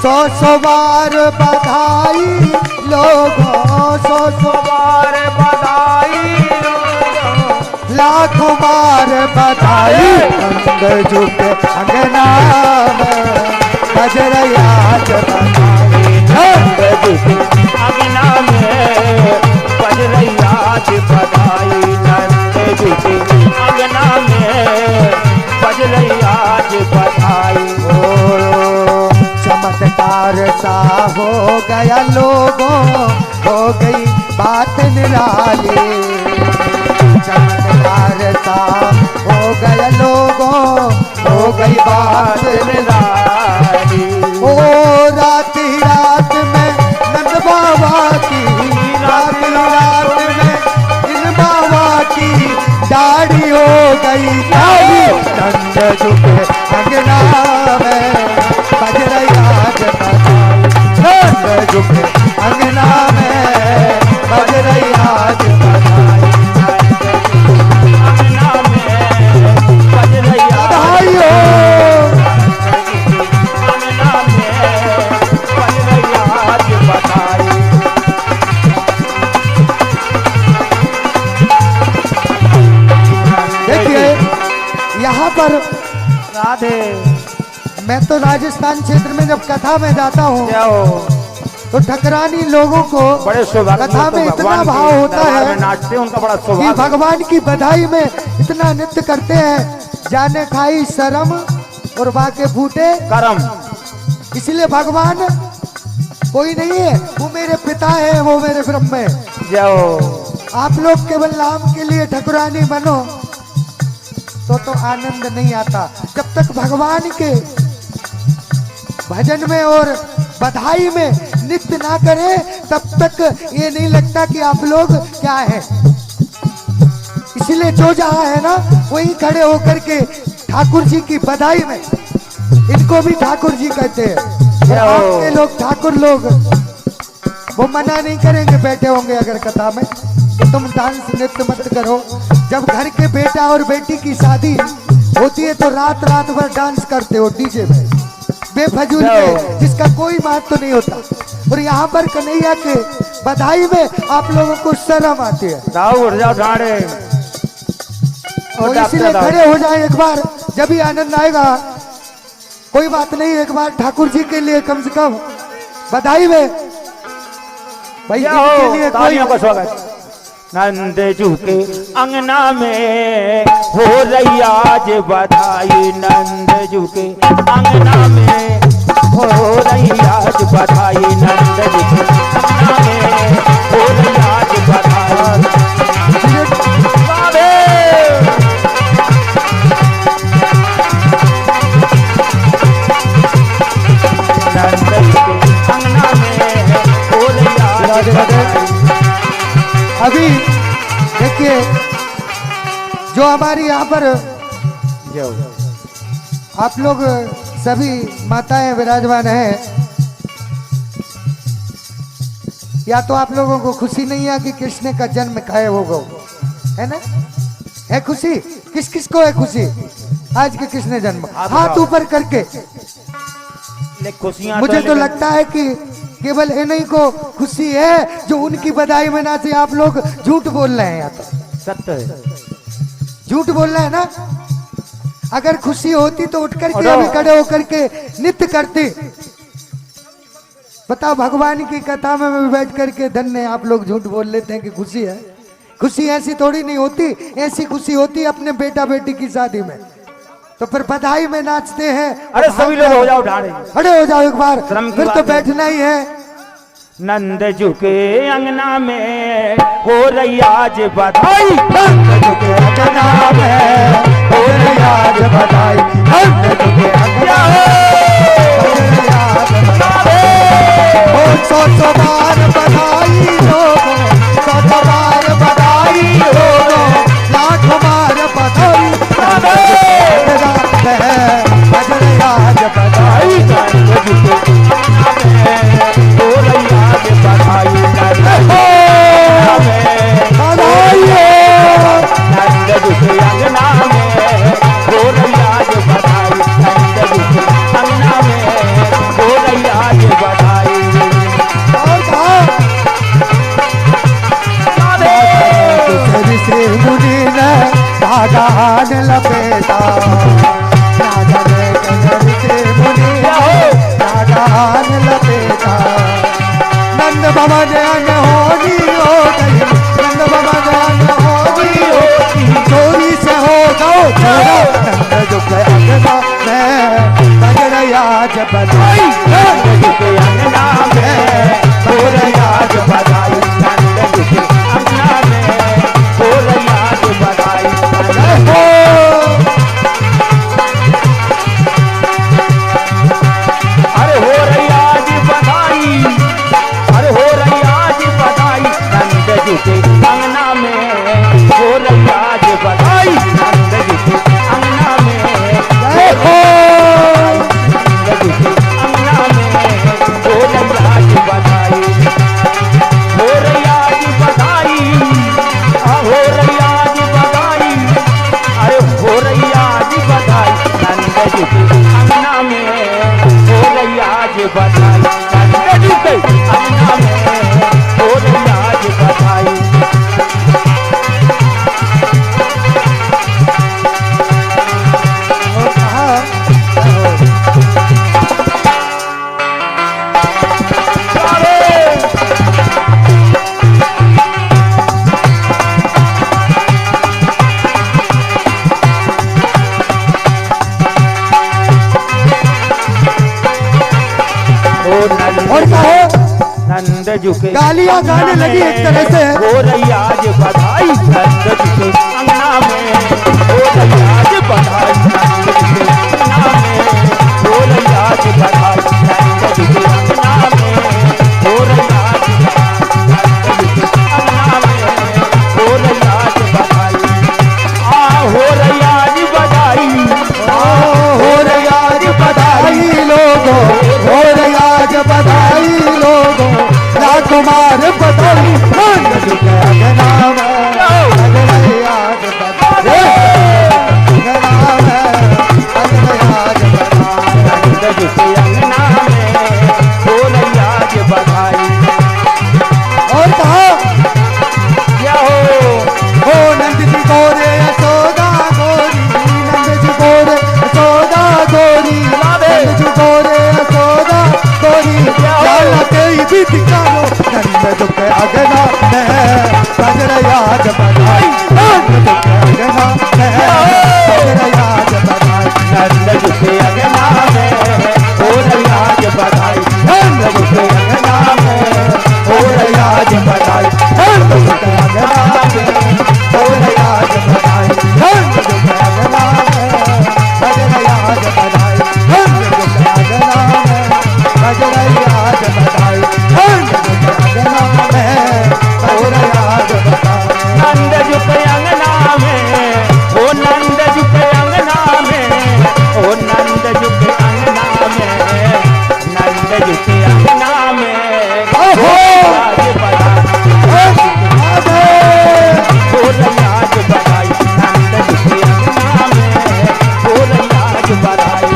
100 बार बधाई लोगों, 100 बार बधाई लाखों बार बधाई। नंद जू के अंगना में बज रही आज बधाई। नंद जू के अंगना में बज रही आज बधाई। नंद जू के अंगना में बज रही आज बधाई। चमत्कार सा हो गया लोगों, हो गई बात निराली। चमत्कार सा हो गया लोगों, हो गई बात निराली। ओ रात ही रात में नंद बाबा की, रात ही रात में इन बाबा की दाढ़ी हो गई काली। नंद जू के अंगना में बज रही आज बधाई। नंद जू के अंगना में बज रही आज बधाई। अंगना में बज रही बधाई हो। अंगना में बज रही आज बधाई। देखिए यहाँ पर राधे मैं तो राजस्थान क्षेत्र में जब कथा में जाता हूँ तो ठकरानी लोगों को बड़े सौभाग्य कथा में इतना भाव होता है, नाचते उनका बड़ा कि सौभाग्य। भगवान की बधाई में इतना नृत्य करते हैं, जाने खाई शर्म और बाके फूटे करम। इसलिए भगवान कोई नहीं है, वो मेरे पिता है, वो मेरे ब्रह्म है। जाओ आप लोग केवल नाम के लिए ठकुरानी बनो तो आनंद नहीं आता। जब तक भगवान के भजन में और बधाई में नृत्य ना करें तब तक ये नहीं लगता कि आप लोग क्या है। इसलिए जो जहां है ना वहीं खड़े होकर के ठाकुर जी की बधाई में, इनको भी ठाकुर जी कहते हैं। और आपके लोग ठाकुर लोग वो मना नहीं करेंगे, बैठे होंगे अगर कथा में तो तुम डांस नृत्य मत करो। जब घर के बेटा और बेटी की शादी होती है तो रात रात भर डांस करते हो डीजे में बेफजूल में, जिसका कोई महत्व नहीं होता। और यहाँ पर कन्हैया के बधाई में आप लोगों को शर्म आती है। राव उड़ जाओ ढाड़े और इसीलिए खड़े हो जाए एक बार, जब भी आनंद आएगा। कोई बात नहीं, एक बार ठाकुर जी के लिए कम से कम बधाई में भैया के लिए तालियों का स्वागत। नंद जू के अंगना में हो रही आज बधाई, नंद जू के अंगना में हो रही आज बधाई, नंद जू के अंगना में हो रही आज बधाई। नंद जू के अंगना में हो रही आज बधाई। अभी देखिए जो हमारी यहाँ पर आप लोग सभी माताएं विराजमान हैं, या तो आप लोगों को खुशी नहीं है कि कृष्ण का जन्म खाए हो गो, है ना? है खुशी? किस किस को है खुशी आज के कृष्ण जन्म? हाथ ऊपर करके। खुशियां मुझे तो लगता है कि केवल इन्हीं को खुशी है जो उनकी बधाई में नाचे। आप लोग झूठ बोल रहे हैं, या तो सत्य है, झूठ बोल रहे हैं ना। अगर खुशी होती तो उठ करके अभी खड़े होकर के नृत्य करते। बताओ, भगवान की कथा में बैठ करके धन्य आप लोग झूठ बोल लेते हैं कि खुशी है। खुशी ऐसी थोड़ी नहीं होती, ऐसी खुशी होती है अपने बेटा बेटी की शादी में। तो फिर बधाई में नाचते हैं। अरे सभी लोग हो जाओ ढाड़े, खड़े हो जाओ एक बार, फिर तो बैठना ही है। नंद जू के अंगना में हो रही आज बधाई, नंद जू के अंगना में हो रही आज बधाई, नंद जू के अंगना में हो रही आज बधाई। सौ बार बधाई लोगों, सौ बार बधाई लोगों, लाख बार बधाई। बज रही आज बधाई, नंद जू के अंगना में हो रही आज बधाई, नंद जू के अंगना में हो रही आज बधाई, नंद जू के अंगना में हो रही आज बधाई। ऋषि मुनि ने धागान लपेटा, ऋषि मुनि ने धागान लपेटा। नंद भवन अनहोनी हो गई, नंद भवन अनहोनी हो गई, चोरी से हो गो चोरा। नंद जू के अंगना में बज रही आज बधाई, नंद जू के अंगना में हो रही आज बधाई, नंद जू के अंगना में हो रही आज बधाई। अरे हो रही आज बधाई, अरे हो रही आज बधाई, नंद जू के अंगना में हो रही आज बधाई, नंद जू के अंगना में हो नंद जू के अंगना में हो रही आज बधाई, हो रही आज बधाई, हो रही आज बधाई, अरे हो रही आज बधाई, नंद जू के अंगना में हो रही आज बधाई, नंद जू के अंगना में हो रही आज बधाई। और कहो नंद जू के गालियां गाने लगी एक तरह से। हो रही आज बधाई, नंद जू के अंगना में हो रही आज बधाई, नंद जू के अंगना में हो रही आज बधाई, नंद जू के अंगना में हो रही आज बधाई, नंद जू के अंगना में हो रही आज बधाई। हो रही आज बधाई, हो रही आज बधाई लोगों, हो रही आज बधाई लोगों, राजकुमार बधाई। नंद जू के अंगना में बज रही आज बधाई। बज रही आज बधाई, नंद जी के अंगना में बज रही आज बधाई। नंद जी के अंगना में, ओ नंद जी के अंगना में, ओ नंद जी के अंगना में, नंद जी के अंगना में ओहो आज बधाई, बोल आज बधाई, नंद जी के अंगना में बोल आज बधाई।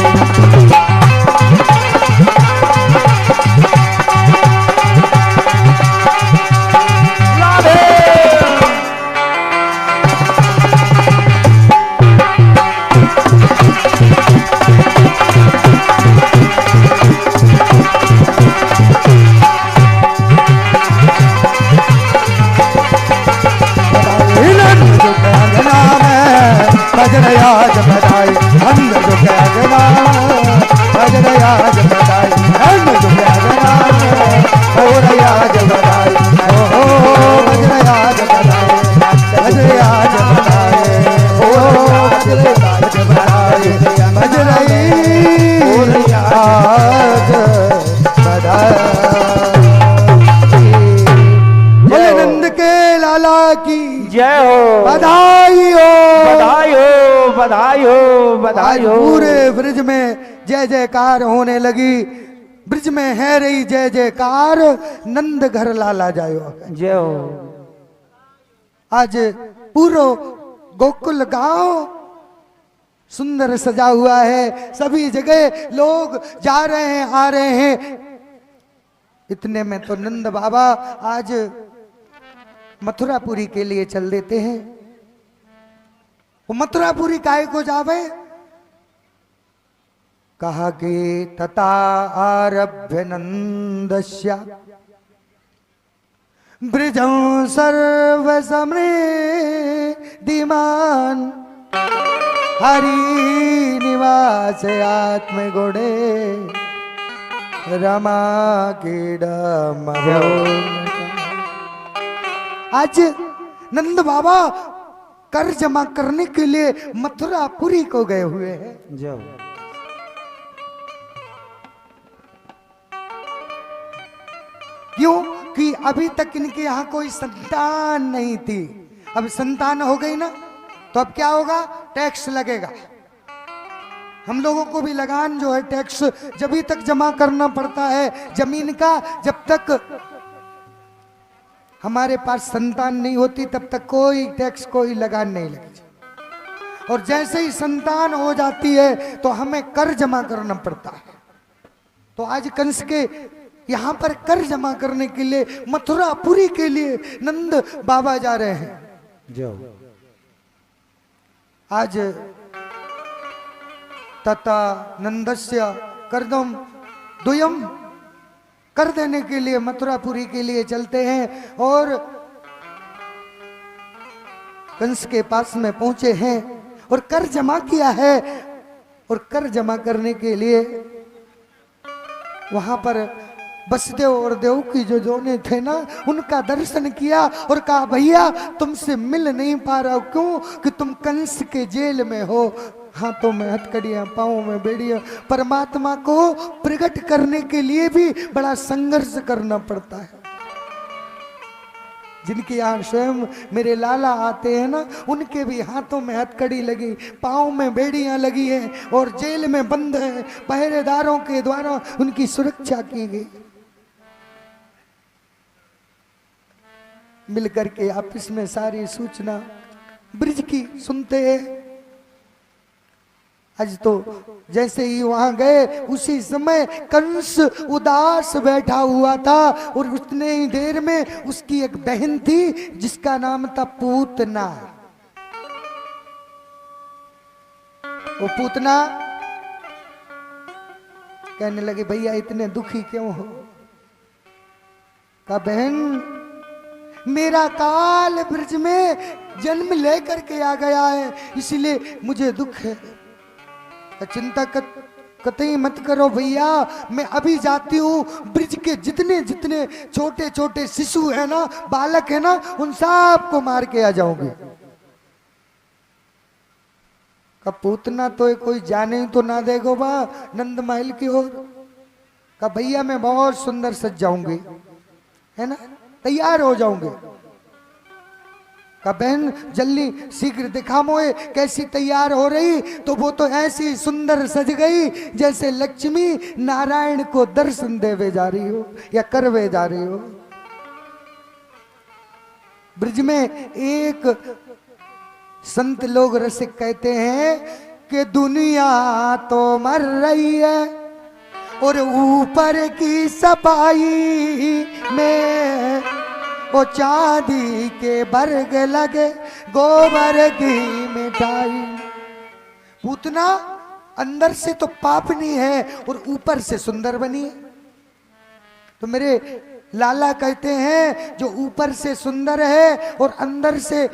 बज रही आज बधाई, नंद जी के अंगना में बज रही आज बधाई, नंद जी के अंगना में हो रही आज बधाई, ओ बज रही आज बधाई, बज रही आज बधाई, ओ बज रही आज बधाई, बज रही आज बधाई। बोले नंद के लाला की जय हो, बधाई हो, बधाई हो, बधाई हो, बधाई आज हो। पूरे ब्रिज में जय जयकार होने लगी, ब्रिज में है रही जय जयकार, नंद घर लाला जायो। जय हो। आज पूरा गोकुल गांव सुंदर सजा हुआ है, सभी जगह लोग जा रहे हैं आ रहे हैं। इतने में तो नंद बाबा आज मथुरापुरी के लिए चल देते हैं। वो मथुरापुरी काहे को जावे? कहा कि तथा आरभ्य नंदस्य ब्रिजं सर्व समृद्धिमान, हरि निवास आत्मगुणे रमा कीडम। आज नंद बाबा कर जमा करने के लिए मथुरापुरी को गए हुए हैं। जय हो। क्यों कि अभी तक इनके यहाँ कोई संतान नहीं थी, अब संतान हो गई ना तो अब क्या होगा? टैक्स लगेगा। हम लोगों को भी लगान जो है टैक्स जब तक जमा करना पड़ता है जमीन का, जब तक हमारे पास संतान नहीं होती तब तक कोई टैक्स कोई लगान नहीं लगती। और जैसे ही संतान हो जाती है तो हमें कर जमा करना पड़ता है। तो आज कंस के यहाँ पर कर जमा करने के लिए मथुरापुरी के लिए नंद बाबा जा रहे हैं। जो आज तथा नंदस्य करदम दुयम कर देने के लिए मथुरापुरी के लिए चलते हैं और कंस के पास में पहुंचे हैं और कर जमा किया है। और कर जमा करने के लिए वहां पर वसुदेव और देवकी जो जोने थे ना, उनका दर्शन किया और कहा भैया तुमसे मिल नहीं पा रहा हूं, क्यों कि तुम कंस के जेल में हो, हाथों में हथकड़ियां पांवों में बेड़ियां। परमात्मा को प्रकट करने के लिए भी बड़ा संघर्ष करना पड़ता है। जिनके यहाँ स्वयं मेरे लाला आते हैं ना, उनके भी हाथों में हथकड़ी लगी, पांव में बेड़ियां लगी हैं और जेल में बंद है। पहरेदारों के द्वारा उनकी सुरक्षा की गई। मिलकर के आपस में सारी सूचना ब्रिज की सुनते हैं। आज तो जैसे ही वहां गए उसी समय कंस उदास बैठा हुआ था और उतने ही देर में उसकी एक बहन थी जिसका नाम था पूतना। वो पूतना कहने लगे भैया इतने दुखी क्यों हो? कहा बहन मेरा काल ब्रिज में जन्म लेकर के आ गया है, इसलिए मुझे दुख है। चिंता कतई मत करो भैया, मैं अभी जाती हूँ। ब्रिज के जितने जितने छोटे छोटे शिशु है ना, बालक है ना, उन सब को मार के आ जाऊंगी। का पूतना तो कोई जाने ही तो ना देगो बा नंद महल की ओर। कहा भैया मैं बहुत सुंदर सज जाऊंगी, है ना, तैयार हो जाऊंगे। कहा बहन जल्दी शीघ्र दिखा मोए कैसी तैयार हो रही। तो वो तो ऐसी सुंदर सज गई जैसे लक्ष्मी नारायण को दर्शन देवे जा रही हो या करवे जा रही हो। ब्रिज में एक संत लोग रसिक कहते हैं कि दुनिया तो मर रही है और ऊपर की सफाई में वो चांदी के बर्ग लगे गोबर की मिठाई। पूतना अंदर से तो पापनी है और ऊपर से सुंदर बनी है। तो मेरे लाला कहते हैं जो ऊपर से सुंदर है और अंदर से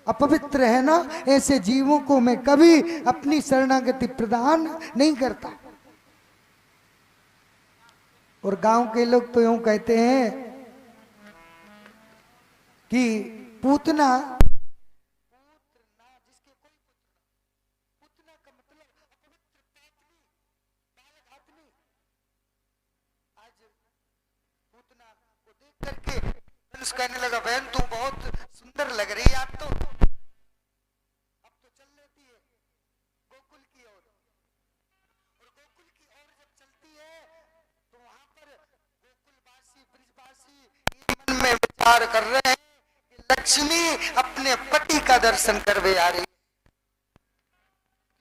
अपवित्र है ना, ऐसे जीवों को मैं कभी अपनी शरणागति प्रदान नहीं करता। और गांव के लोग तो यूं कहते हैं कि पूतना करके कहने लगा बहन तू बहुत सुंदर लग रही है, आप तो चल लेती है गोकुल की ओर। और गोकुल की ओर जब चलती है तो वहां पर गोकुलवासी ब्रिजवासी मन में विचार कर रहे हैं कि लक्ष्मी अपने पति का दर्शन करवे आ रही है।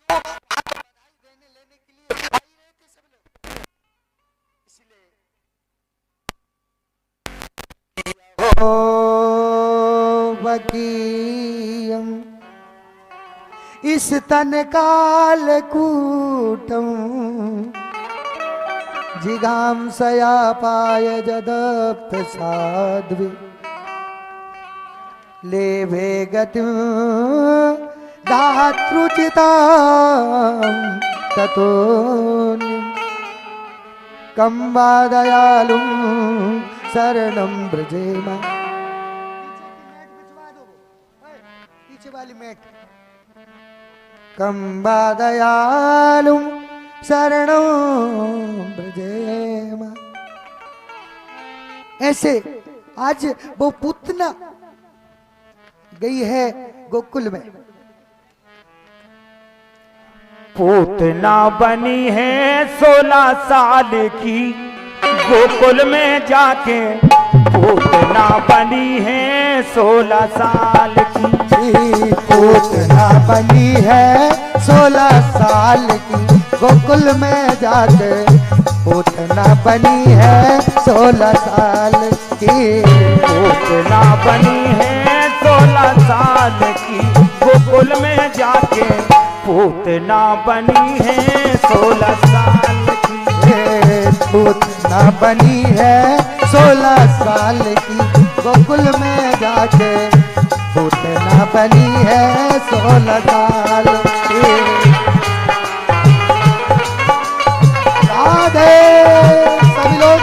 तो बधाई देने लेने के लिए आई रहे थे सब लोग। इसलिए वकीयम इस तन काल कूटम जिगाम सया पाय जदप्त साध्वी लेभे गतिम धातृचिता ततोन्यम कम्बा दयालुम शरणम ब्रजेमा। पीछे वाली मैट कम्बा दयालु शरणम ब्रजेमा। ऐसे आज वो पूतना गई है गोकुल में। पूतना बनी है 16 साल की गोकुल में जाके। पूतना बनी है 16 साल की। पूतना बनी है 16 साल की गोकुल में जाके। पूतना बनी है 16 साल की। पूतना बनी है 16 साल की गोकुल में जाके। पूतना बनी है 16 साल की। पूतना बनी है 16 साल की गोकुल में जाके। पूतना बनी है 16 साल की। राधे। सभी लोग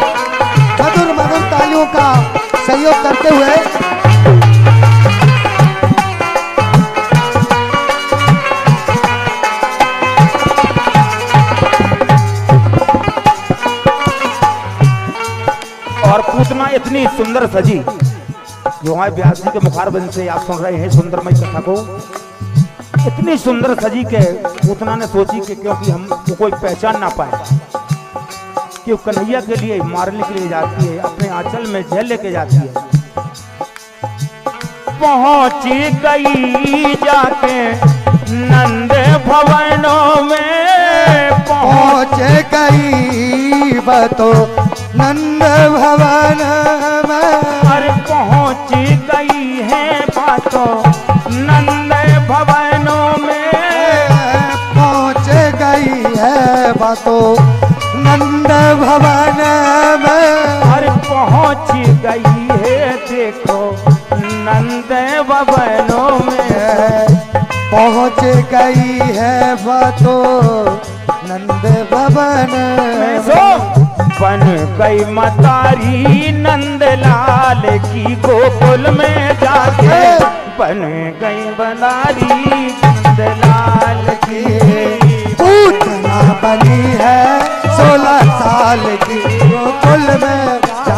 मधुर मधुर तालियों का सहयोग करते हुए और पूतना इतनी सुंदर सजी जो हमारे व्यास जी के मुखारबिंद से आप सुन रहे हैं सुंदरमय कथा को। इतनी सुंदर सजी के पूतना ने सोची कि क्योंकि हमको कोई पहचान ना पाए कि वो कन्हैया के लिए मारने के लिए जाती है, अपने आंचल में जेल लेके जाती है। पहुंची गई जाके नंद भवनों में। पहुंच गई बतो नंद भवन में। अरे पहुंच गई है बातों नंद भवनों में। पहुंच गई है बातों नंद भवन में। अरे पहुंच गई है देखो नंद भवनों में। पहुंच गई है बातों नंद भवन में। बन गई मतारी नंदलाल की गोकुल में जाके। बन गई बनारी नंदलाल की। पूतना बनी है 16 साल की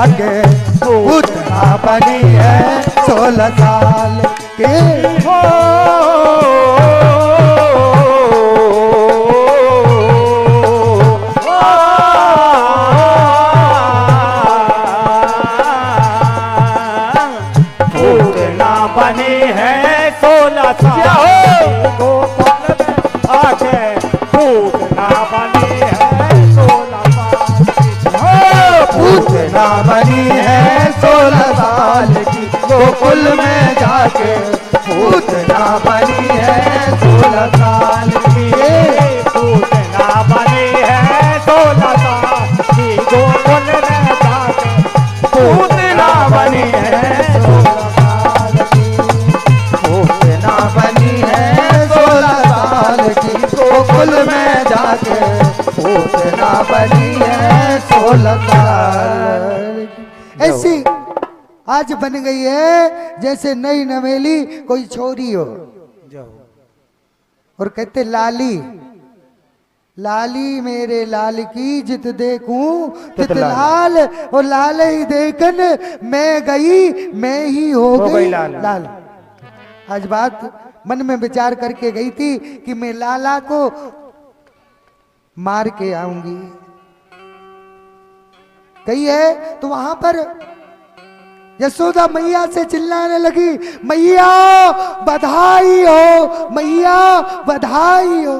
जाके पूतना बनी है 16 साल की। हो पूतना बनी है 16 साल गोकुल में आके पूतना बनी है 16 साल की। पूतना बनी है 16 साल की गोकुल में जाके पूतना बनी है 16 साल की। पूतना बनी है 16 साल की गोकुल में जाके पूतना बनी है 16 साल की। पूतना बनी है 16 साल की गोकुल में जाके पूतना बनी है 16 साल की। ऐसी आज बन गई है जैसे नई नवेली कोई छोरी हो और कहते लाली लाली मेरे लाल की जित देखूं तित लाल, और लाल ही देखन मैं गई मैं ही हो गई लाल। आज बात मन में विचार करके गई थी कि मैं लाला को मार के आऊंगी, कही है तो वहां पर यशोदा मैया से चिल्लाने लगी, मैया बधाई हो, मैया बधाई हो।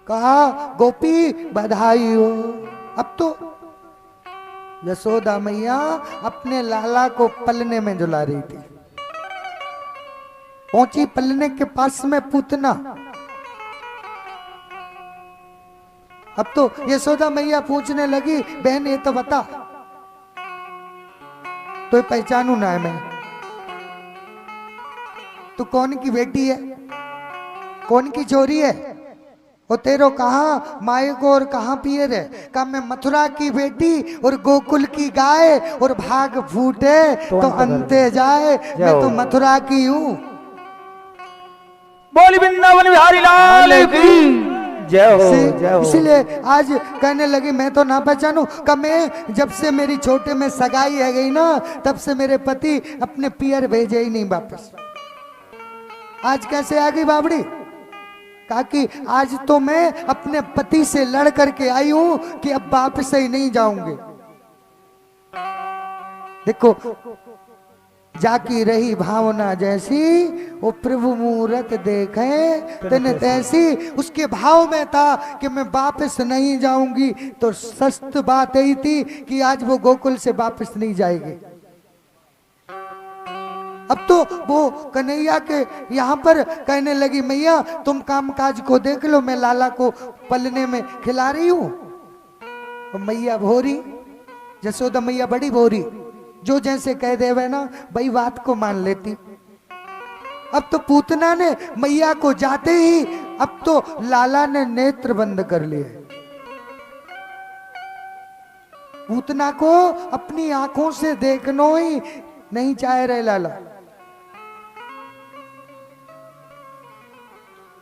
कहा गोपी बधाई हो। अब तो यशोदा मैया अपने लाला को पलने में झुला रही थी, पहुंची पलने के पास में पूतना। अब तो यशोदा मैया पूछने लगी, बहन ये तो बता, तो पहचानू ना है मैं, तू कौन की बेटी है, कौन की चोरी है, और तेरो कहा माए को और कहा पियर है। कहा मैं मथुरा की बेटी और गोकुल की गाय, और भाग फूटे तो अंते जाए, मैं तो मथुरा की हूं। बोली वृंदावन बिहारी लाल की जय हो जय हो। इसीलिए आज कहने लगी मैं तो ना पहचानू। कहा मैं जब से मेरी छोटे में सगाई है गई ना, तब से मेरे पति अपने पियर भेजे ही नहीं वापस। आज कैसे आ गई बाबड़ी? कहा कि आज तो मैं अपने पति से लड़ करके आई हूं कि अब वापस ही नहीं जाऊंगी। देखो जाकी रही भावना जैसी, वो प्रभु मूरत देखे तने तैसी। उसके भाव में था कि मैं वापस नहीं जाऊंगी, तो सस्त बात यही थी कि आज वो गोकुल से वापस नहीं जाएगी। अब तो वो कन्हैया के यहाँ पर कहने लगी, मैया तुम काम काज को देख लो, मैं लाला को पलने में खिला रही हूं। और मैया भोरी, यशोदा मैया बड़ी भोरी, जो जैसे कह देवे ना भाई बात को मान लेती। अब तो पूतना ने मैया को जाते ही अब तो लाला ने नेत्र बंद कर लिए। पूतना को अपनी आंखों से देखना ही नहीं चाह रहे लाला।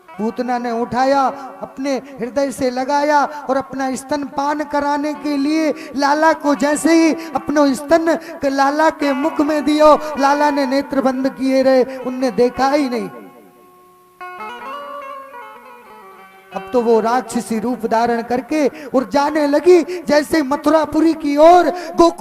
पूतना ने उठाया, अपने हृदय से लगाया और अपना स्तन पान कराने के लिए लाला को जैसे ही अपना स्तन लाला के मुख में दियो, लाला ने नेत्र बंद किए रहे, उनने देखा ही नहीं। अब तो वो राक्षसी रूप धारण करके और जाने लगी जैसे मथुरापुरी की ओर। गोकुल